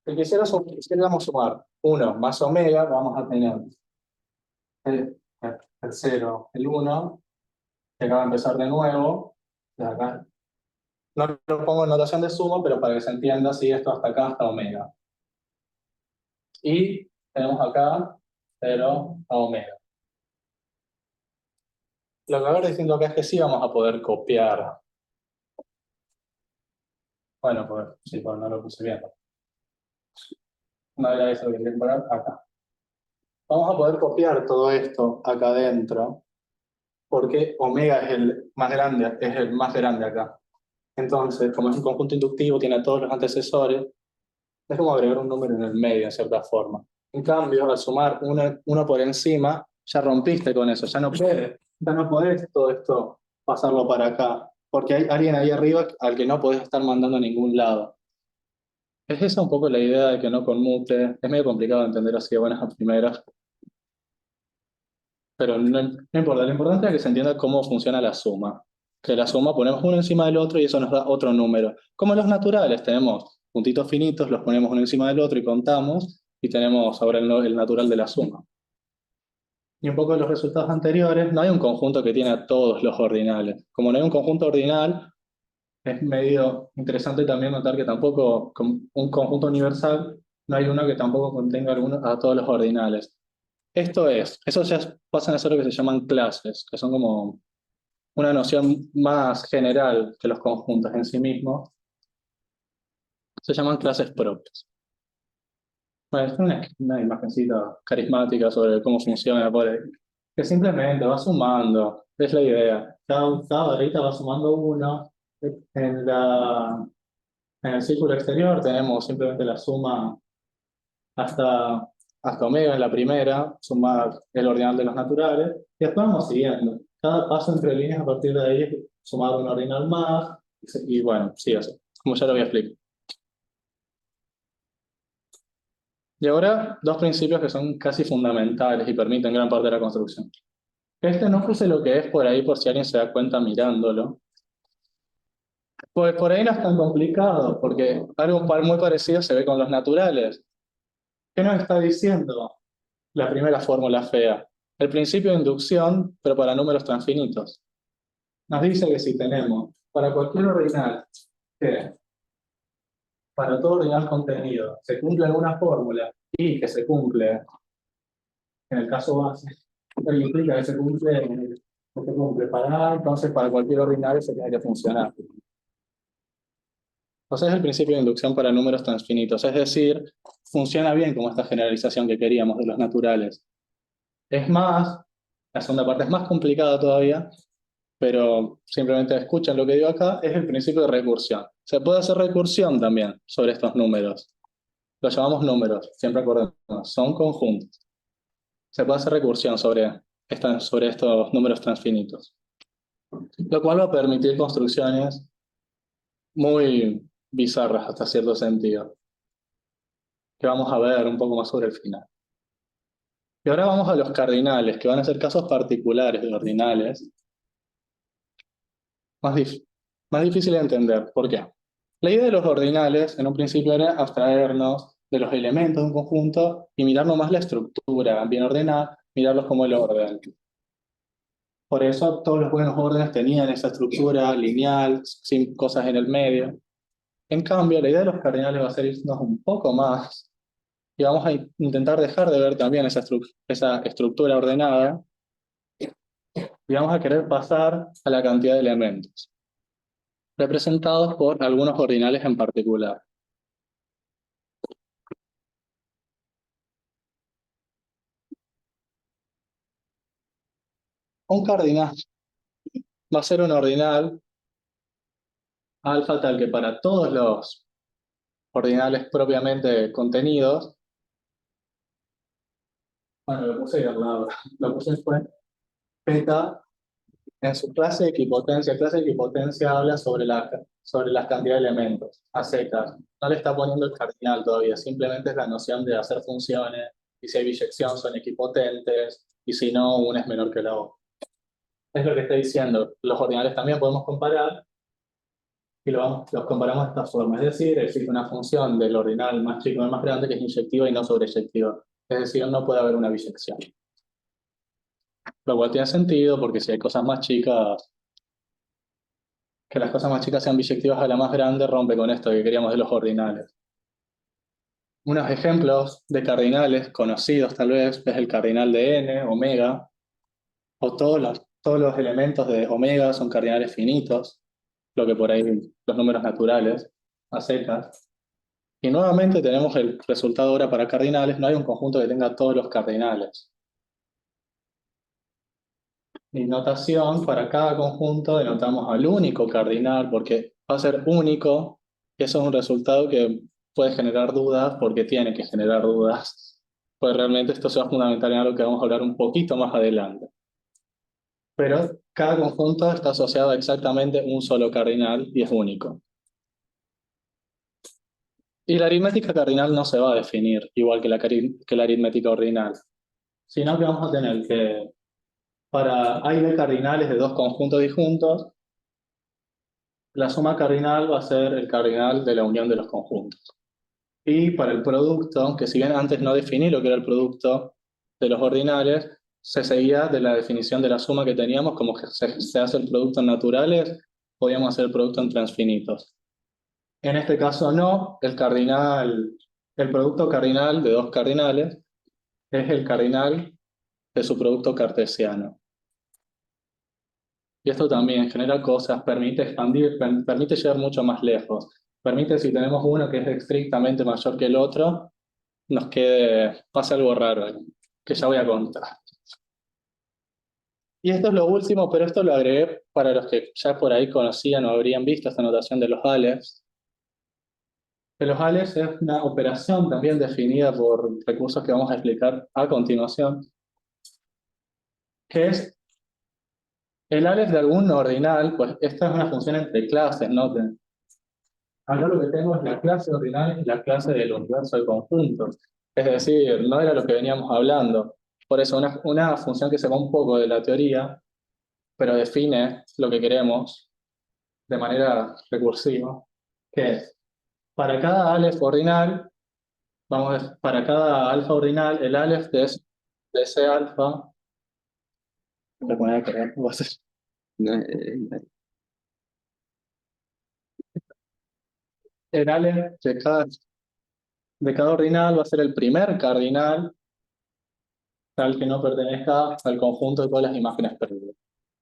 Si quisiéramos sumar 1 más omega, vamos a tener el 0, el 1, que acaba de empezar de nuevo, de acá. No lo pongo en notación de suma, pero para que se entienda, sí, esto hasta acá, hasta omega. Y tenemos acá 0 a omega. Lo que va a haber distinto acá es que sí vamos a poder copiar. Bueno, pues sí, pues no lo puse bien. No era eso que quería poner acá. Vamos a poder copiar todo esto acá adentro, porque omega es el más grande acá. Entonces, como es un conjunto inductivo, tiene todos los antecesores, es como agregar un número en el medio, en cierta forma. En cambio, al sumar uno por encima, ya rompiste con eso, ya no podés todo esto pasarlo para acá, porque hay alguien ahí arriba al que no podés estar mandando a ningún lado. Es esa un poco la idea de que no conmute. Es medio complicado de entender así de buenas a primeras, pero no importa. Lo importante es que se entienda cómo funciona la suma. Que la suma ponemos uno encima del otro y eso nos da otro número. Como los naturales, tenemos puntitos finitos, los ponemos uno encima del otro y contamos, y tenemos ahora el natural de la suma. Y un poco de los resultados anteriores, no hay un conjunto que tiene a todos los ordinales. Como no hay un conjunto ordinal, es medio interesante también notar que tampoco, como un conjunto universal, no hay uno que tampoco contenga a todos los ordinales. Eso ya pasan a ser lo que se llaman clases, que son como una noción más general que los conjuntos en sí mismos. Se llaman clases propias. Bueno, es una imagencita carismática sobre cómo funciona por ahí. Que simplemente va sumando, es la idea. Cada barrita va sumando uno. En en el círculo exterior tenemos simplemente la suma hasta, hasta omega en la primera, sumar el ordinal de los naturales, y después vamos siguiendo. Cada paso entre líneas a partir de ahí es sumar un ordinal más, y bueno, sí, así, como ya lo voy a explicar. Y ahora, dos principios que son casi fundamentales y permiten gran parte de la construcción. Este no puse lo que es por ahí por si alguien se da cuenta mirándolo. Pues por ahí no es tan complicado, porque algo muy parecido se ve con los naturales. ¿Qué nos está diciendo la primera fórmula fea? El principio de inducción, pero para números transfinitos. Nos dice que si tenemos para cualquier ordinal que para todo ordinal contenido se cumple alguna fórmula y que se cumple en el caso base, eso implica que se cumple para A, entonces para cualquier ordinal se tiene que funcionar. O sea, es el principio de inducción para números transfinitos, es decir, funciona bien como esta generalización que queríamos de los naturales. Es más, la segunda parte es más complicada todavía, pero simplemente escuchen lo que digo acá, es el principio de recursión. Se puede hacer recursión también sobre estos números. Los llamamos números, siempre acordemos, son conjuntos. Se puede hacer recursión sobre estos números transfinitos, lo cual va a permitir construcciones muy bizarras hasta cierto sentido, que vamos a ver un poco más sobre el final. Y ahora vamos a los cardinales, que van a ser casos particulares de ordinales, más, más difícil de entender. ¿Por qué? La idea de los ordinales, en un principio, era abstraernos de los elementos de un conjunto y mirar nomás la estructura bien ordenada, mirarlos como el orden. Por eso todos los buenos órdenes tenían esa estructura lineal, sin cosas en el medio. En cambio, la idea de los cardinales va a ser irnos un poco más y vamos a intentar dejar de ver también esa estructura ordenada y vamos a querer pasar a la cantidad de elementos, representados por algunos ordinales en particular. Un cardinal va a ser un ordinal alfa tal que para todos los ordinales propiamente contenidos, bueno, lo puse ahí al lado, lo puse después, beta en su clase de equipotencia. Clase de equipotencia habla sobre las cantidades de elementos, a secas. No le está poniendo el cardinal todavía, simplemente es la noción de hacer funciones, y si hay biyección son equipotentes, y si no, una es menor que la otra. Es lo que está diciendo. Los ordinales también podemos comparar, y los comparamos de esta forma. Es decir, existe una función del ordinal más chico al más grande que es inyectiva y no sobreyectiva. Es decir, no puede haber una biyección. Lo cual tiene sentido porque si hay cosas más chicas, que las cosas más chicas sean biyectivas a la más grande, rompe con esto que queríamos de los ordinales. Unos ejemplos de cardinales conocidos tal vez es el cardinal de n, omega, o todos los elementos de omega son cardinales finitos, lo que por ahí los números naturales, a secas. Y nuevamente tenemos el resultado ahora para cardinales, no hay un conjunto que tenga todos los cardinales. Y notación, para cada conjunto denotamos al único cardinal, porque va a ser único, y eso es un resultado que puede generar dudas, porque tiene que generar dudas, pues realmente esto se va a fundamentar en algo que vamos a hablar un poquito más adelante. Pero cada conjunto está asociado a exactamente un solo cardinal, y es único. Y la aritmética cardinal no se va a definir igual que la aritmética ordinal, sino que vamos a tener que, para A y B cardinales de dos conjuntos disjuntos, la suma cardinal va a ser el cardinal de la unión de los conjuntos. Y para el producto, que si bien antes no definí lo que era el producto de los ordinales, se seguía de la definición de la suma que teníamos, como que se hace el producto en naturales, podíamos hacer el producto en transfinitos. En este caso no, el producto cardinal de dos cardinales es el cardinal de su producto cartesiano. Y esto también genera cosas, permite expandir, permite llegar mucho más lejos. Permite, si tenemos uno que es estrictamente mayor que el otro, pase algo raro, que ya voy a contar. Y esto es lo último, pero esto lo agregué para los que ya por ahí conocían o habrían visto esta notación de los alefs. Que los alefs es una operación también definida por recursos que vamos a explicar a continuación, que es el alef de algún ordinal, pues esta es una función entre clases, noten. Acá lo que tengo es la clase ordinal y la clase del universo de conjuntos. Es decir, no era lo que veníamos hablando. Por eso una función que se va un poco de la teoría, pero define lo que queremos de manera recursiva, que es, para cada alef ordinal, para cada alfa ordinal, el alef de ese alfa, voy a poner acá, va a ser No, el alef de cada ordinal va a ser el primer cardinal, tal que no pertenezca al conjunto de todas las imágenes perdidas,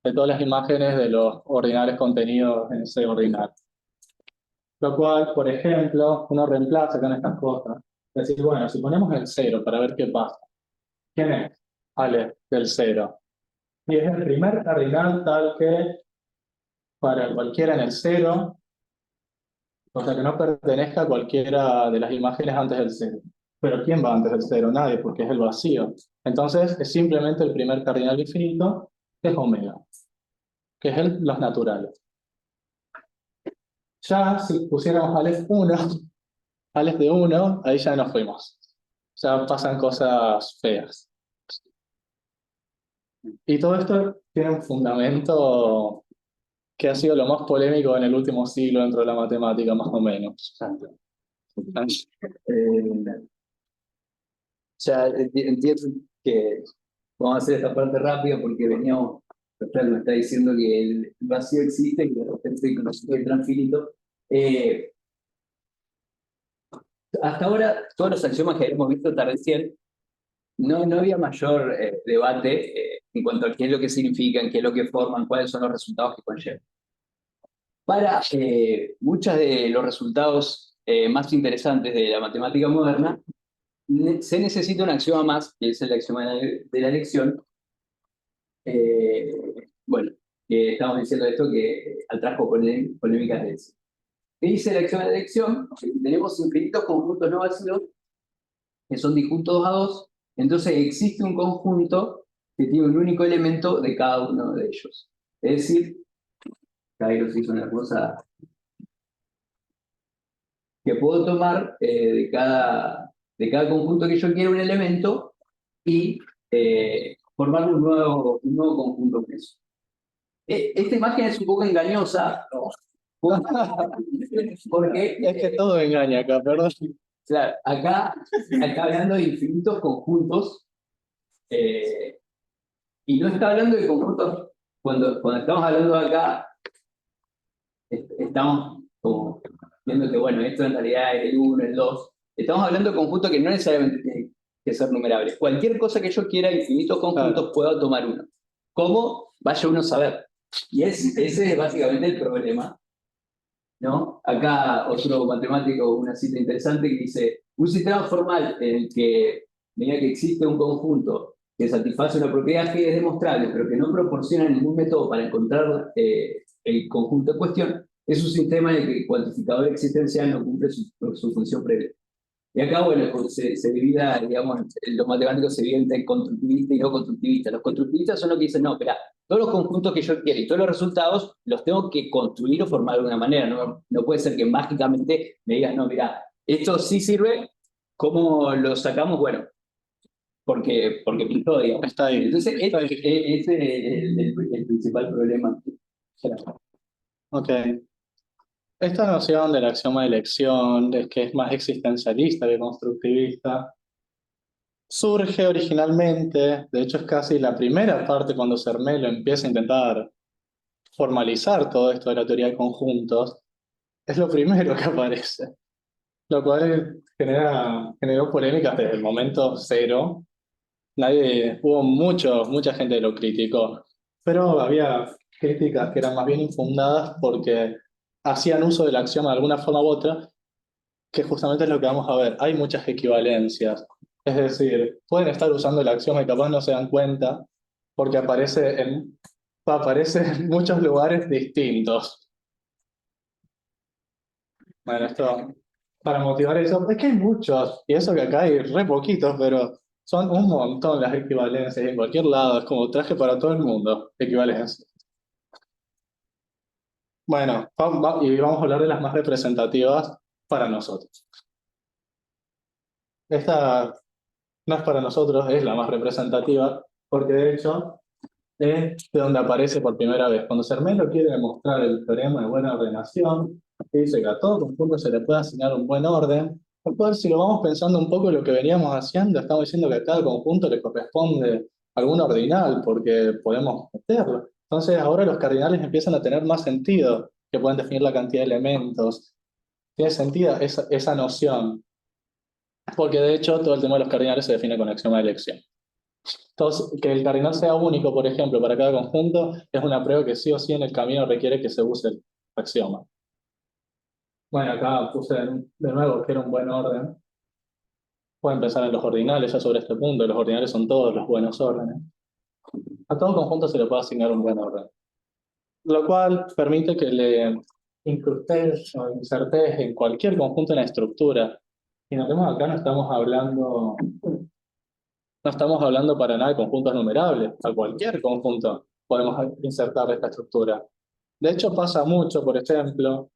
de todas las imágenes de los ordinales contenidos en ese ordinal. Lo cual, por ejemplo, uno reemplaza con estas cosas. Es decir, bueno, si ponemos el 0 para ver qué pasa. ¿Quién es? Alef del 0. Y es el primer cardinal tal que para cualquiera en el 0, o sea que no pertenezca a cualquiera de las imágenes antes del 0. Pero ¿quién va antes del 0? Nadie, porque es el vacío. Entonces es simplemente el primer cardinal infinito, que es omega, que es los naturales. Ya si pusiéramos Alef 1, Alef de 1, ahí ya nos fuimos. Ya pasan cosas feas. Y todo esto tiene un fundamento que ha sido lo más polémico en el último siglo dentro de la matemática, más o menos. Ya entiendo que vamos a hacer esta parte rápida porque veníamos, Rafael me está diciendo que el vacío existe y de repente conocido el transfinito. Hasta ahora, todos los axiomas que hemos visto hasta recién, no había mayor debate en cuanto a qué es lo que significan, qué es lo que forman, cuáles son los resultados que conllevan. Para muchos de los resultados más interesantes de la matemática moderna, se necesita un axioma más, que es el axioma de la elección. Bueno, estamos diciendo esto que atrajo polémicas de eso. ¿Qué dice el axioma de la elección? Tenemos infinitos conjuntos no vacíos, que son disjuntos 2 a 2, entonces existe un conjunto que tiene un único elemento de cada uno de ellos. Es decir, Kairos hizo una cosa que puedo tomar de cada conjunto que yo quiera un elemento y formar un nuevo conjunto con eso. Esta imagen es un poco engañosa, porque Es que todo engaña acá, perdón. claro, acá está hablando de infinitos conjuntos y no está hablando de conjuntos. Cuando estamos hablando de acá, estamos como viendo que, bueno, esto en realidad es el 1, el 2. Estamos hablando de conjuntos que no necesariamente tienen que ser numerables. Cualquier cosa que yo quiera, infinitos conjuntos, puedo tomar uno. ¿Cómo? Vaya uno a saber. Y ese es básicamente el problema, ¿no? Acá otro matemático, una cita interesante que dice, un sistema formal en el que, medida que existe un conjunto que satisface una propiedad que es demostrable, pero que no proporciona ningún método para encontrar el conjunto en cuestión, es un sistema en el que el cuantificador existencial no cumple su función previa. Y acá, bueno, pues, se divide, digamos, los matemáticos se dividen en constructivista y no constructivista. Los constructivistas son los que dicen, no, espera, todos los conjuntos que yo quiero y todos los resultados los tengo que construir o formar de alguna manera. No puede ser que mágicamente me digas, no, mira, esto sí sirve, ¿cómo lo sacamos? Bueno, porque pintó, digamos. Está ahí. Entonces, Está ahí. ese es el principal problema. Ok. Esta noción del axioma de elección, es que es más existencialista que constructivista, surge originalmente, de hecho es casi la primera parte cuando Zermelo empieza a intentar formalizar todo esto de la teoría de conjuntos, es lo primero que aparece, lo cual generó polémicas desde el momento cero. Hubo mucha gente que lo criticó, pero había críticas que eran más bien infundadas porque hacían uso del axioma de alguna forma u otra, que justamente es lo que vamos a ver. Hay muchas equivalencias. Es decir, pueden estar usando el axioma y capaz no se dan cuenta, porque aparece en muchos lugares distintos. Bueno, esto, para motivar eso, es que hay muchos, y eso que acá hay re poquitos, pero son un montón las equivalencias, y en cualquier lado, es como traje para todo el mundo, equivalencias. Bueno, y vamos a hablar de las más representativas para nosotros. Esta no es para nosotros, es la más representativa, porque de hecho es de donde aparece por primera vez. Cuando Zermelo quiere demostrar el teorema de buena ordenación, que dice que a todo conjunto se le puede asignar un buen orden, lo cual, si lo vamos pensando un poco lo que veníamos haciendo, estamos diciendo que a cada conjunto le corresponde algún ordinal, porque podemos meterlo. Entonces ahora los cardinales empiezan a tener más sentido, que pueden definir la cantidad de elementos. Tiene sentido esa noción, porque de hecho todo el tema de los cardinales se define con axioma de elección. Entonces, que el cardinal sea único, por ejemplo, para cada conjunto, es una prueba que sí o sí en el camino requiere que se use el axioma. Bueno, acá puse de nuevo que era un buen orden. Pueden pensar en los ordinales ya sobre este punto. Los ordinales son todos los buenos órdenes. A todo conjunto se le puede asignar un buen orden, lo cual permite que le incrustes o insertes en cualquier conjunto en la estructura. Y notemos acá no estamos hablando para nada de conjuntos numerables. A cualquier conjunto podemos insertar esta estructura. De hecho, pasa mucho, por ejemplo,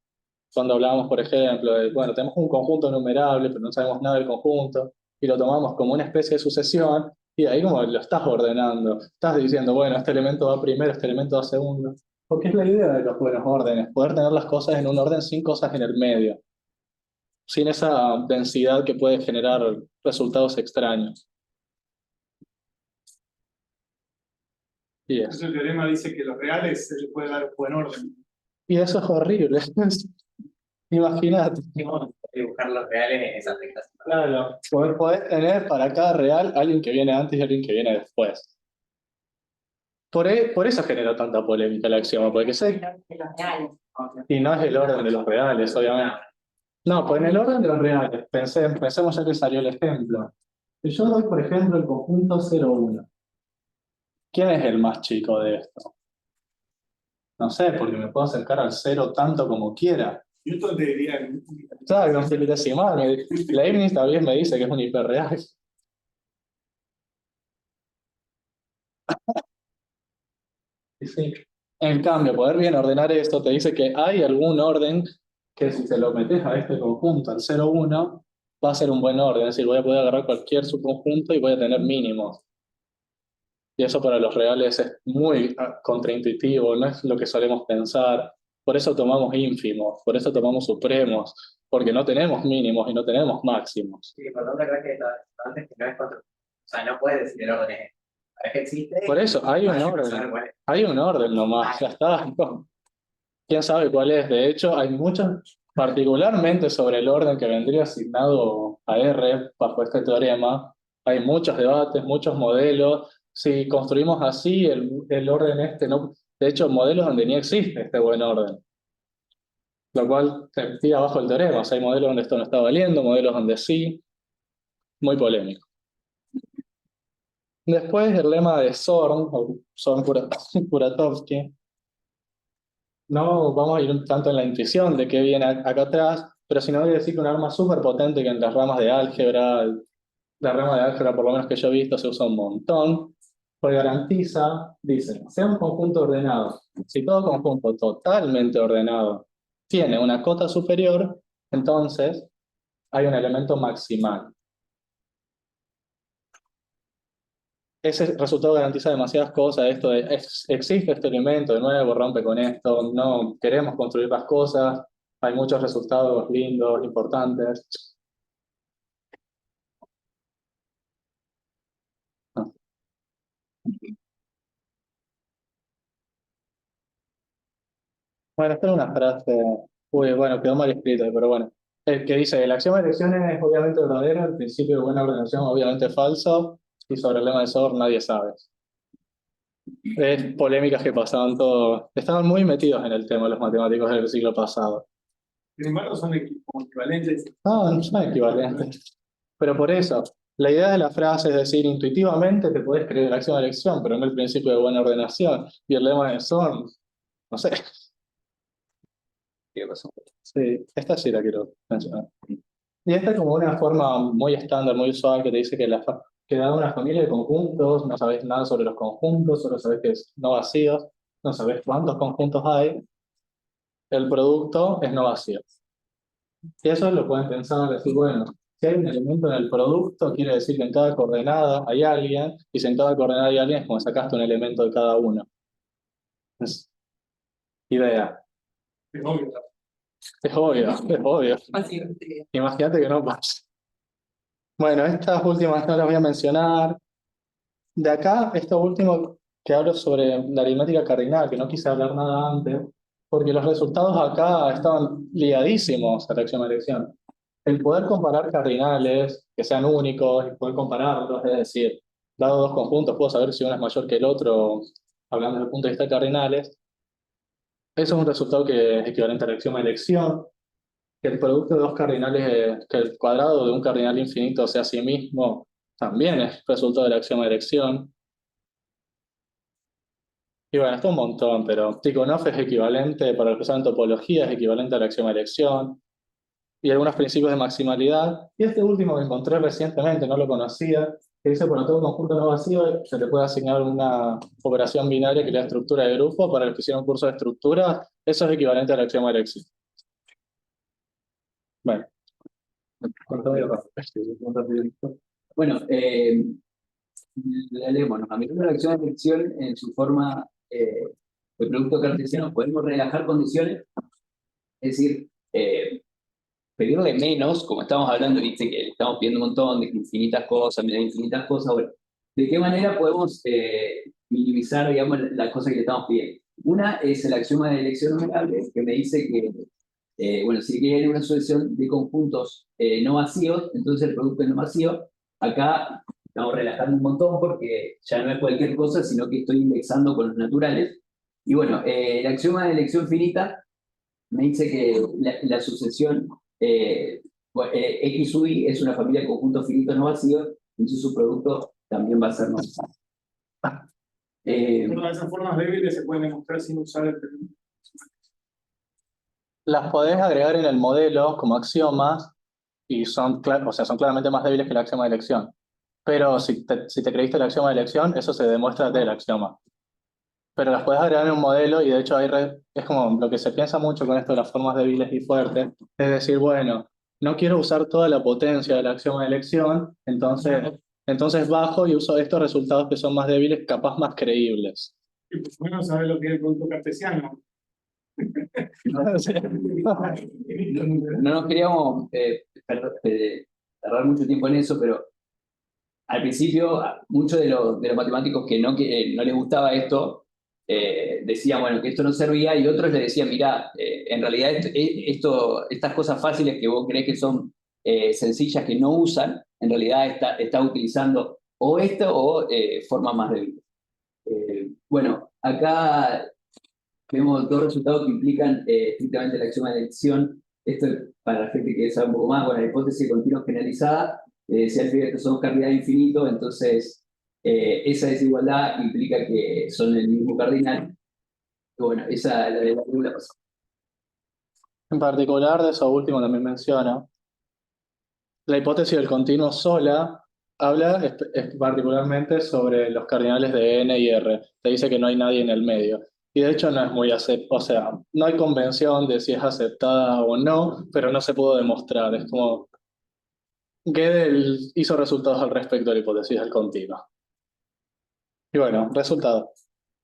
cuando hablamos, por ejemplo, de, bueno, tenemos un conjunto numerable, pero no sabemos nada del conjunto, y lo tomamos como una especie de sucesión, y ahí como lo estás ordenando. Estás diciendo, bueno, este elemento va primero, este elemento va segundo. Porque es la idea de los buenos órdenes, poder tener las cosas en un orden sin cosas en el medio, sin esa densidad que puede generar resultados extraños. Y eso. El teorema dice que los reales se les puede dar un buen orden. Y eso es horrible. Imagínate. Dibujar los reales en esa aplicación. Claro, podés tener para cada real alguien que viene antes y alguien que viene después. Por eso genera tanta polémica el axioma, porque sé, y no es el orden de los reales, obviamente. No, pues en el orden de los reales, pensemos ya que salió el ejemplo. Si yo doy, por ejemplo, el conjunto 0,1, ¿quién es el más chico de esto? No sé, porque me puedo acercar al 0 tanto como quiera. Newton te diría Claro, un infinitesimal. Leibniz también me dice que es un hiperreal. Sí. En cambio, poder bien ordenar esto te dice que hay algún orden que si se lo metes a este conjunto, al 0,1, va a ser un buen orden. Es decir, voy a poder agarrar cualquier subconjunto y voy a tener mínimos. Y eso para los reales es muy contraintuitivo, no es lo que solemos pensar. Por eso tomamos ínfimos, por eso tomamos supremos, porque no tenemos mínimos y no tenemos máximos. Sí, por otra cosa que estaba antes que no es contra. O sea, no puedes decir el orden es. Es que existe. Por eso, hay un orden. Hay un orden nomás, ya está. ¿Quién sabe cuál es? De hecho, hay muchos, particularmente sobre el orden que vendría asignado a R bajo este teorema, hay muchos debates, muchos modelos. Si construimos así, el orden este no. De hecho, modelos donde ni existe este buen orden. Lo cual se tira abajo el teorema. O sea, hay modelos donde esto no está valiendo, modelos donde sí. Muy polémico. Después el lema de Zorn, o Zorn-Kuratowski. No vamos a ir tanto en la intuición de qué viene acá atrás, pero si no voy a decir que un arma súper potente que en las ramas de álgebra, la rama de álgebra por lo menos que yo he visto se usa un montón, pues garantiza, dice, sea un conjunto ordenado. Si todo conjunto totalmente ordenado tiene una cota superior, entonces hay un elemento maximal. Ese resultado garantiza demasiadas cosas, esto de existe este elemento, de nuevo rompe con esto, no queremos construir las cosas, hay muchos resultados lindos, importantes. Bueno, esta es una frase, bueno, quedó mal escrita, pero bueno. El que dice, el axioma de elección es obviamente verdadero, el principio de buena ordenación obviamente falso, y sobre el lema de Zorn nadie sabe. Es polémicas que pasaban todo, estaban muy metidos en el tema los matemáticos del siglo pasado. Sin embargo, son equivalentes. No, no son equivalentes. Pero por eso, La idea de la frase es decir, intuitivamente te puedes creer el axioma de elección, pero no el principio de buena ordenación. Y el lema de Zorn, no sé. ¿Qué pasó? Sí, esta sí la quiero mencionar. Y esta es como una forma muy estándar, muy usual, que te dice que da una familia de conjuntos, no sabes nada sobre los conjuntos, solo sabes que es no vacíos, no sabes cuántos conjuntos hay, el producto es no vacío. Y eso lo pueden pensar, decir, bueno, si hay un elemento en el producto, quiere decir que en cada coordenada hay alguien, y si en cada coordenada hay alguien, es como sacaste un elemento de cada uno. Es idea. Es obvio. Es obvio, es obvio. Imagínate que no pasa. Bueno, estas últimas no las voy a mencionar. De acá, esto último que hablo sobre la aritmética cardinal, que no quise hablar nada antes, porque los resultados acá estaban ligadísimos a la axioma de elección. El poder comparar cardinales, que sean únicos, y poder compararlos, es decir, dado dos conjuntos, puedo saber si uno es mayor que el otro, hablando desde el punto de vista de cardinales. Eso es un resultado que es equivalente a la axioma de elección, que el producto de dos cardinales, que el cuadrado de un cardinal infinito sea a sí mismo, también es resultado de la axioma de elección. Y bueno, esto es un montón, pero Tikhonov es equivalente, para los que saben topología, es equivalente al axioma de elección, y algunos principios de maximalidad. Y este último que encontré recientemente, no lo conocía, que dice, por todo conjunto no vacío, se le puede asignar una operación binaria que le da estructura de grupo. Para los que hicieron un curso de estructura, eso es equivalente al axioma de elección. Bueno. Bueno, la leemos, ¿no? A menudo la acción de elección en su forma de producto cartesiano podemos relajar condiciones, es decir, pedirle menos, como estamos hablando, viste que estamos pidiendo un montón de infinitas cosas, bueno, ¿de qué manera podemos minimizar, digamos, las cosas que le estamos pidiendo? Una es el axioma de elección numerable, que me dice que, bueno, si hay una sucesión de conjuntos no vacíos, entonces el producto es no vacío. Acá estamos relajando un montón porque ya no es cualquier cosa, sino que estoy indexando con los naturales. Y bueno, el axioma de elección finita me dice que la sucesión X sub i es una familia de conjuntos finitos no vacíos, entonces su producto también va a ser no vacío. Todas esas formas débiles se pueden demostrar sin usar el término. Las podés agregar en el modelo como axiomas y son claramente más débiles que el axioma de elección. Pero si te creíste el axioma de elección, eso se demuestra del axioma. Pero las podés agregar en un modelo y de hecho es como lo que se piensa mucho con esto de las formas débiles y fuertes, es decir, bueno, no quiero usar toda la potencia del axioma de elección, entonces bajo y uso estos resultados que son más débiles, capaz más creíbles. Y por lo menos saber lo que es el producto cartesiano. No nos queríamos tardar mucho tiempo en eso, pero al principio muchos de los matemáticos que no les gustaba esto decían, bueno, que esto no servía, y otros le decían, mirá, en realidad estas cosas fáciles que vos creés que son sencillas, que no usan, en realidad está utilizando o esto o formas más débiles. Bueno, acá vemos dos resultados que implican estrictamente la axioma de elección. Esto es para la gente que sabe un poco más, bueno, la hipótesis de continuo generalizada. Si al final son cardinales infinitos, entonces esa desigualdad implica que son el mismo cardinal. Bueno, esa la de la regla pasó. En particular, de eso último también menciona, la hipótesis del continuo sola habla particularmente sobre los cardinales de n y r. Te dice que no hay nadie en el medio. Y de hecho no es muy o sea, no hay convención de si es aceptada o no, pero no se pudo demostrar. Es como Gödel hizo resultados al respecto de la hipótesis del continuo. Y bueno, resultado.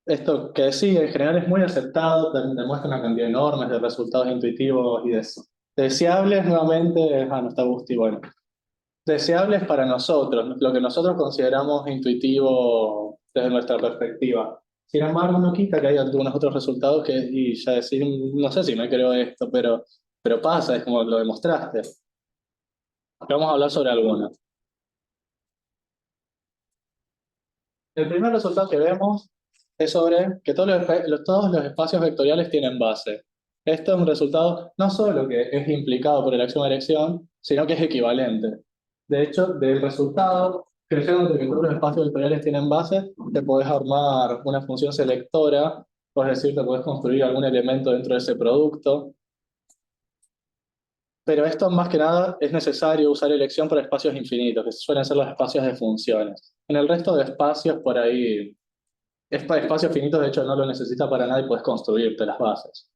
Esto que sí, en general es muy aceptado, demuestra una cantidad enorme de resultados intuitivos y de eso. Deseables, nuevamente, no está Gusti, bueno. Deseables para nosotros, lo que nosotros consideramos intuitivo desde nuestra perspectiva. Sin embargo, no quita que hay algunos otros resultados que, y ya decir, no sé si me creo esto, pero pasa, es como lo demostraste. Vamos a hablar sobre algunos. El primer resultado que vemos es sobre que todos los espacios vectoriales tienen base. Esto es un resultado no solo que es implicado por el axioma de elección, sino que es equivalente. De hecho, del resultado, creyendo que todos los espacios vectoriales tienen bases, te podés armar una función selectora, es decir, te podés construir algún elemento dentro de ese producto. Pero esto más que nada es necesario usar elección para espacios infinitos, que suelen ser los espacios de funciones. En el resto de espacios por ahí, espacios finitos de hecho no lo necesitas para nada y puedes construirte las bases.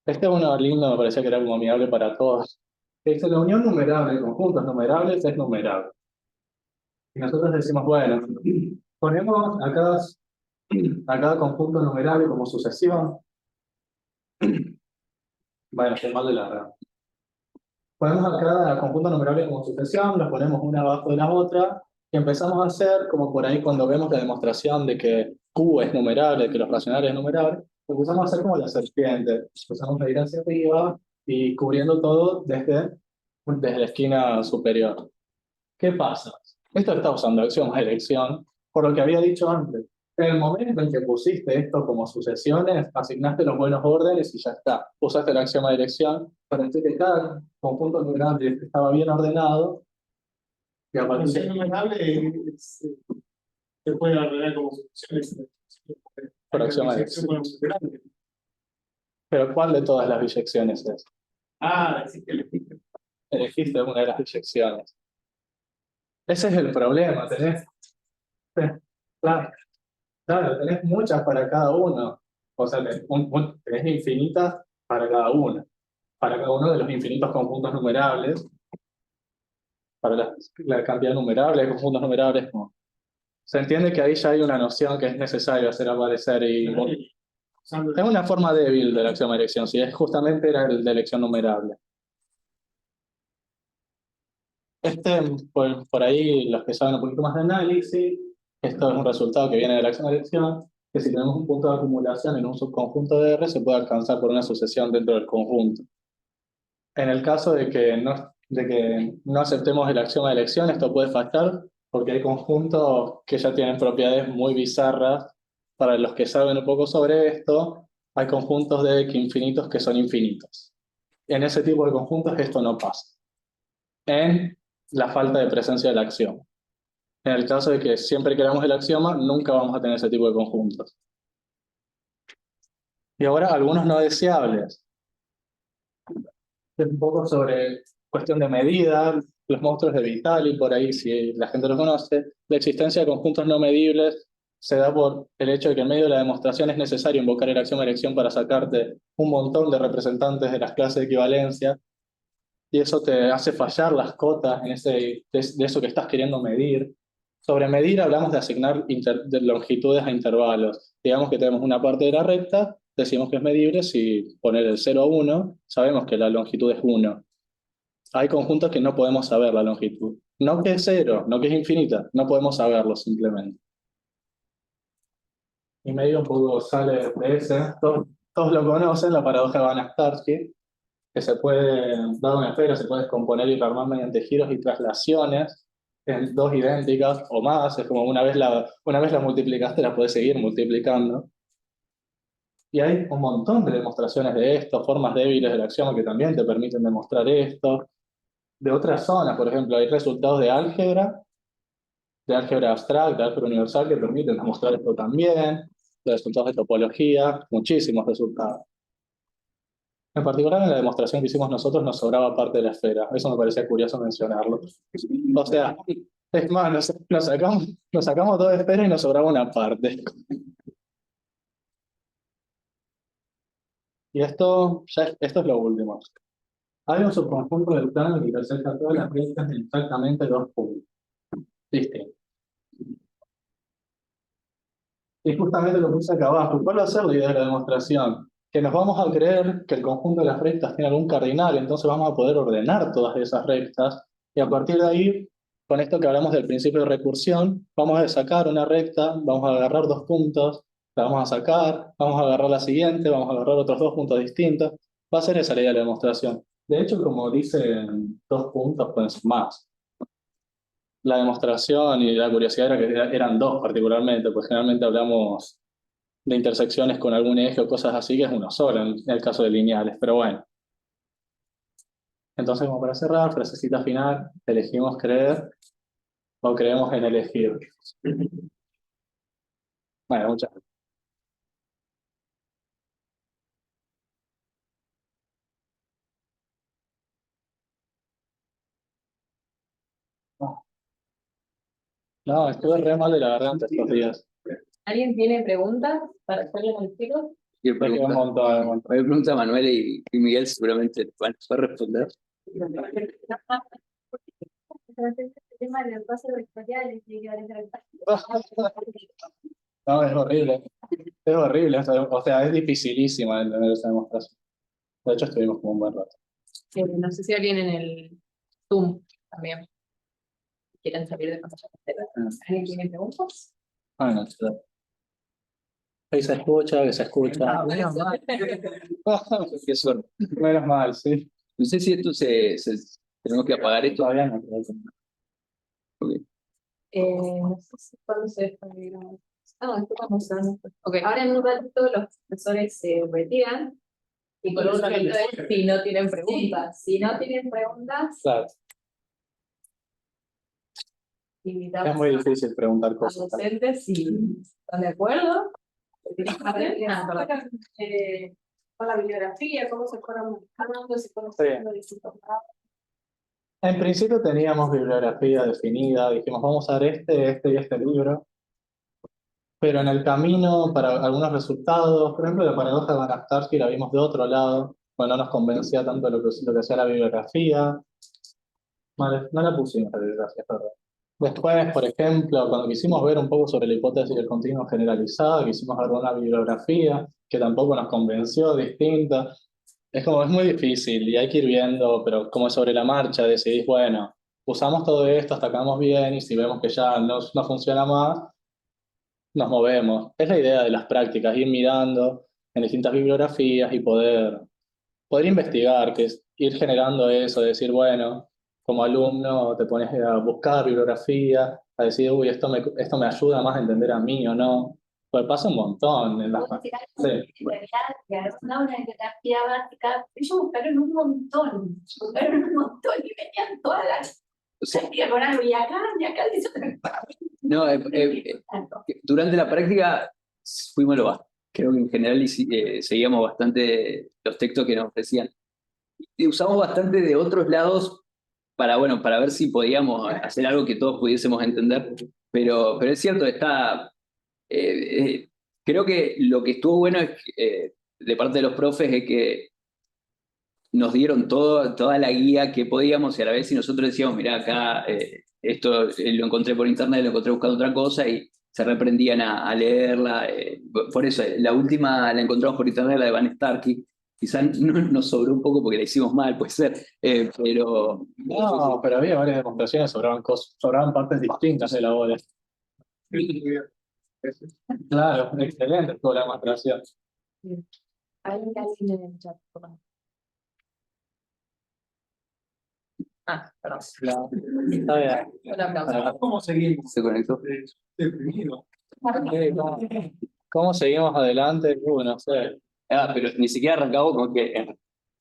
Este es uno lindo, me parecía que era como amigable para todos. Dice, la unión numerable de conjuntos numerables es numerable. Y nosotros decimos, bueno, ponemos a cada conjunto numerable como sucesión. Bueno, estoy mal de la rama. Ponemos a cada conjunto numerable como sucesión, los ponemos una abajo de la otra, y empezamos a hacer, como por ahí cuando vemos la demostración de que Q es numerable, que los racionales es numerable, empezamos a hacer como la serpiente. Empezamos a ir hacia arriba y cubriendo todo desde la esquina superior. ¿Qué pasa? Esto está usando axioma de elección, por lo que había dicho antes. En el momento en que pusiste esto como sucesiones, asignaste los buenos órdenes y ya está. Usaste el axioma de elección para decir que cada conjunto numerable estaba bien ordenado y a La partir función de numerable se puede ordenar como soluciones. Por axioma de elección. Pero ¿cuál de todas las biyecciones es? Ah, sí que le Elegiste una de las biyecciones. Ese es el problema, tenés. Claro, claro, tenés muchas para cada uno. O sea, tenés infinitas para cada una. Para cada uno de los infinitos conjuntos numerables. Para la cantidad numerable de conjuntos numerables. No. Se entiende que ahí ya hay una noción que es necesario hacer aparecer y es una forma débil de la axioma de elección, si es justamente era el de elección numerable. Por ahí, los que saben un poquito más de análisis, esto es un resultado que viene de la axioma de elección, que si tenemos un punto de acumulación en un subconjunto de R, se puede alcanzar por una sucesión dentro del conjunto. En el caso de que no aceptemos el axioma de elección, esto puede fallar porque hay conjuntos que ya tienen propiedades muy bizarras. Para los que saben un poco sobre esto, hay conjuntos de infinitos que son infinitos. En ese tipo de conjuntos esto no pasa. En la falta de presencia del axioma. En el caso de que siempre queramos el axioma, nunca vamos a tener ese tipo de conjuntos. Y ahora algunos no deseables. Un poco sobre cuestión de medida, los monstruos de Vitali, por ahí si la gente lo conoce. La existencia de conjuntos no medibles se da por el hecho de que en medio de la demostración es necesario invocar el axioma de elección para sacarte un montón de representantes de las clases de equivalencia, y eso te hace fallar las cotas de eso que estás queriendo medir. Sobre medir hablamos de asignar de longitudes a intervalos. Digamos que tenemos una parte de la recta, decimos que es medible, si poner el 0 a 1, sabemos que la longitud es 1. Hay conjuntos que no podemos saber la longitud. No que es 0, no que es infinita, no podemos saberlo simplemente. Y medio un poco sale de ese, todos lo conocen, la paradoja de Banach-Tarski, que se puede, dado una esfera, se puede descomponer y rearmar mediante giros y traslaciones en dos idénticas o más. Es como una vez la multiplicaste, la puedes seguir multiplicando. Y hay un montón de demostraciones de esto, formas débiles del axioma que también te permiten demostrar esto. De otras zonas, por ejemplo, hay resultados de álgebra abstracta, de álgebra universal, que permiten demostrar esto también. De resultados de topología, muchísimos resultados. En particular, en la demostración que hicimos nosotros nos sobraba parte de la esfera. Eso me parecía curioso mencionarlo. O sea, es más, nos sacamos toda esfera y nos sobraba una parte. Y esto es lo último. Hay un subconjunto del plano que intersecta todas las rectas en exactamente dos puntos distintos. Y justamente lo puse acá abajo. ¿Cuál va a ser la idea de la demostración? Que nos vamos a creer que el conjunto de las rectas tiene algún cardinal, entonces vamos a poder ordenar todas esas rectas, y a partir de ahí, con esto que hablamos del principio de recursión, vamos a sacar una recta, vamos a agarrar dos puntos, la vamos a sacar, vamos a agarrar la siguiente, vamos a agarrar otros dos puntos distintos. Va a ser esa la idea de la demostración. De hecho, como dicen, dos puntos pueden ser más. La demostración y la curiosidad era que eran dos particularmente, pues generalmente hablamos de intersecciones con algún eje o cosas así, que es uno solo en el caso de lineales, pero bueno. Entonces, como para cerrar, frasecita final, elegimos creer o creemos en elegir. Bueno, muchas gracias. No, estuve re mal de la garganta estos días. ¿Alguien tiene preguntas para hacerle al chico? Y Me quedé un montón, un montón. me pregunta Manuel y Miguel seguramente van a responder. El tema de los pasos vectoriales y No, es horrible. Es horrible. O sea, es dificilísima entender esa demostración. De hecho, estuvimos como un buen rato. no sé si alguien en el Zoom también quieren salir de pantalla. ¿Alguien tiene preguntas? Ah, no, chido. Ahí se escucha, que se escucha. Menos mal. Qué suerte. Menos mal, sí. No sé si esto tenemos que apagar esto. Todavía no, creo que no. No sé si cuándo se deja de grabar. Ah, esto cuando se van. Ok, ahora en un ratito los profesores se retiran y con un ratito es si no tienen preguntas. Si no tienen preguntas, Claro, invitamos es muy difícil preguntar a los cosas. docentes si están de acuerdo. Con la bibliografía, cómo se fueron buscando, si fueron Sí. haciendo distintos trabajos. En principio teníamos bibliografía definida, dijimos vamos a usar este y este libro, pero en el camino para algunos resultados, por ejemplo la paradoja de Van-Starkey la vimos de otro lado, bueno, no nos convencía tanto lo que hacía la bibliografía, vale, no la pusimos la bibliografía, perdón. Después, por ejemplo, cuando quisimos ver un poco sobre la hipótesis del continuo generalizado, quisimos ver una bibliografía que tampoco nos convenció, distinta. Es como, es muy difícil y hay que ir viendo, pero como sobre la marcha decidís, bueno, usamos todo esto, hasta acabamos bien y si vemos que ya no funciona más, nos movemos. Es la idea de las prácticas, ir mirando en distintas bibliografías y poder investigar, que es ir generando eso, decir, bueno, como alumno te pones a buscar bibliografía, a decir, uy, esto me ayuda más a entender a mí o no. Pues pasa un montón en las... Sí. En realidad, una bibliografía básica, ellos buscaron un montón y venían todas las. O sea, Y acá, dice no, durante la práctica fuimos lo básico. Creo que en general seguíamos bastante los textos que nos ofrecían. Y usamos bastante de otros lados bueno, para ver si podíamos hacer algo que todos pudiésemos entender. Pero es cierto, creo que lo que estuvo bueno es de parte de los profes es que nos dieron toda la guía que podíamos y a la vez si nosotros decíamos, mirá, acá esto lo encontré por internet, lo encontré buscando otra cosa y se reprendían a leerla. Por eso, la última la encontramos por internet, la de Van Starkey. Quizás nos sobró un poco porque la hicimos mal, puede ser, pero... No, pero había varias demostraciones, sobraban partes distintas de la obra. Claro, excelente estuvo la demostración. Hay alguien en el chat. Ah, perdón. Está bien. Un aplauso. ¿Cómo seguimos? Se conectó. Deprimido. ¿Cómo seguimos adelante? No sé. Pero ni siquiera arrancamos con que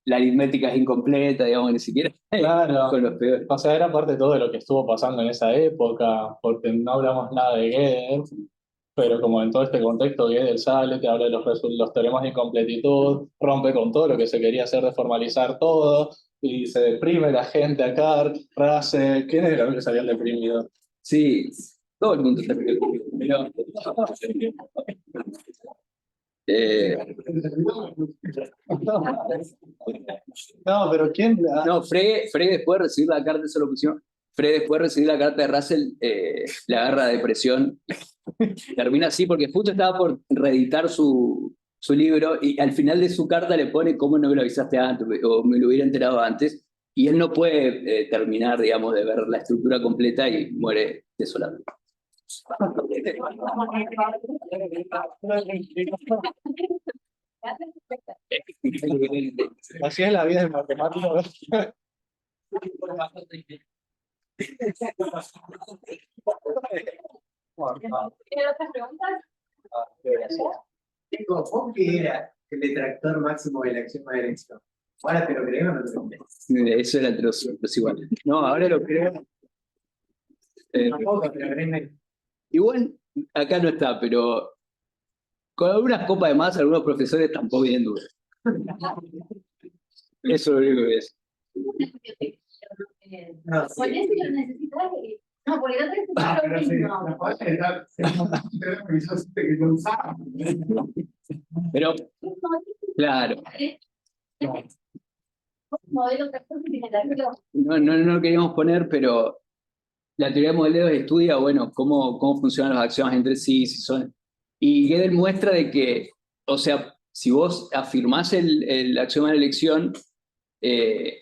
la aritmética es incompleta, digamos, ni siquiera Claro. con los peores. O sea, era parte de todo de lo que estuvo pasando en esa época, porque no hablamos nada de Gödel, pero como en todo este contexto Gödel sale, te habla de los teoremas de incompletitud, rompe con todo lo que se quería hacer de formalizar todo, y se deprime la gente acá, Russell, ¿quiénes eran los que se habían deprimido? Sí, todo el mundo está deprimido, pero... No, pero ¿quién? No, Frege después de recibir la carta de solución, Frege después de recibir la carta de Russell, le agarra depresión. Termina así porque justo estaba por reeditar su libro y al final de su carta le pone cómo no me lo avisaste antes o me lo hubiera enterado antes. Y él no puede terminar, digamos, de ver la estructura completa y muere desolado. Así es la vida del matemático. ¿Tienen otras preguntas? ¿Vos qué era el detractor máximo de la axioma de elección? Ahora te lo creo, no te lo creo. Eso era los igual. No, ahora lo creo. Tampoco te lo crees. Igual acá no está, pero con algunas copas de más, algunos profesores tampoco vienen dudas. Eso es lo único que es. No, sí. Con eso lo necesitas. No, porque no te Ah, pero sí, no. la parte de dar, que yo sé que no sabe. Pero, claro, Modelo general. no queríamos poner, pero la teoría de modelos estudia, bueno, cómo funcionan las acciones entre sí, si son. Y Gödel muestra de que, o sea, si vos afirmás el axioma de elección,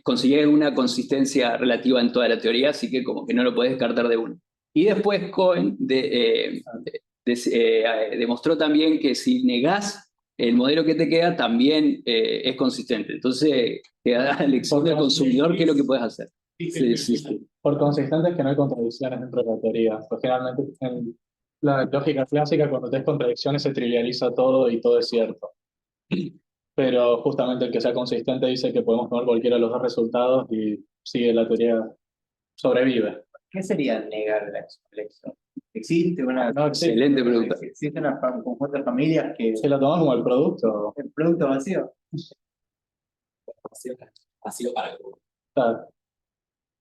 conseguís una consistencia relativa en toda la teoría, así que como que no lo podés descartar de uno. Y después Cohen demostró también que si negás el modelo que te queda, también es consistente. Entonces, queda a la elección del consumidor qué es lo que puedes hacer. Sí. Por consistente es que no hay contradicciones dentro de la teoría. Pues generalmente en la lógica clásica, cuando tenés contradicciones, se trivializa todo y todo es cierto. Pero justamente el que sea consistente dice que podemos tomar cualquiera de los dos resultados y sigue la teoría, sobrevive. ¿Qué sería negar la elección? Existe una. No, Excelente pregunta. Existe una conjunto de familias que. Se lo tomamos como el producto. El producto vacío. Vacío para Claro,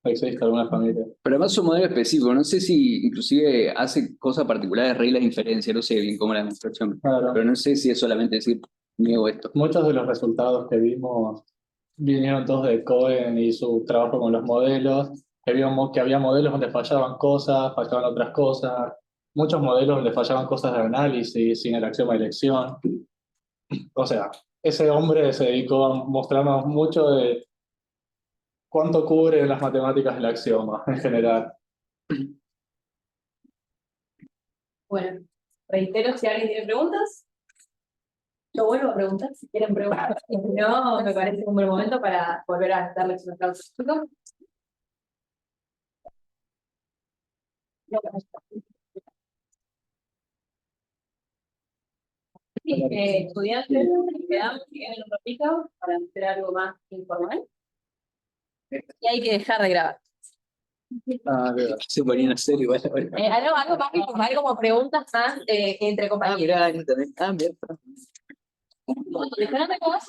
existe alguna familia. Pero además es un modelo específico, no sé si inclusive hace cosas particulares, reglas de inferencia, no sé bien cómo la demostración, Claro. pero no sé si es solamente decir, niego esto. Muchos de los resultados que vimos vinieron todos de Cohen y su trabajo con los modelos, que vimos que había modelos donde fallaban cosas, fallaban otras cosas, muchos modelos donde fallaban cosas de análisis, sin el axioma de elección. O sea, ese hombre se dedicó a mostrarnos mucho de cuánto cubre las matemáticas el axioma en general. Bueno, reitero si alguien tiene preguntas. Yo vuelvo a preguntar si quieren preguntar. Si no, me parece un buen momento para volver a darles un aplauso. Sí, estudiantes, quedamos en un ratito para hacer algo más informal. Y hay que dejar de grabar. Se ponían a hacer igual. Algo más informal, como preguntas más entre compañeros. Mirá, también. Mira. Bueno, dejando cosas,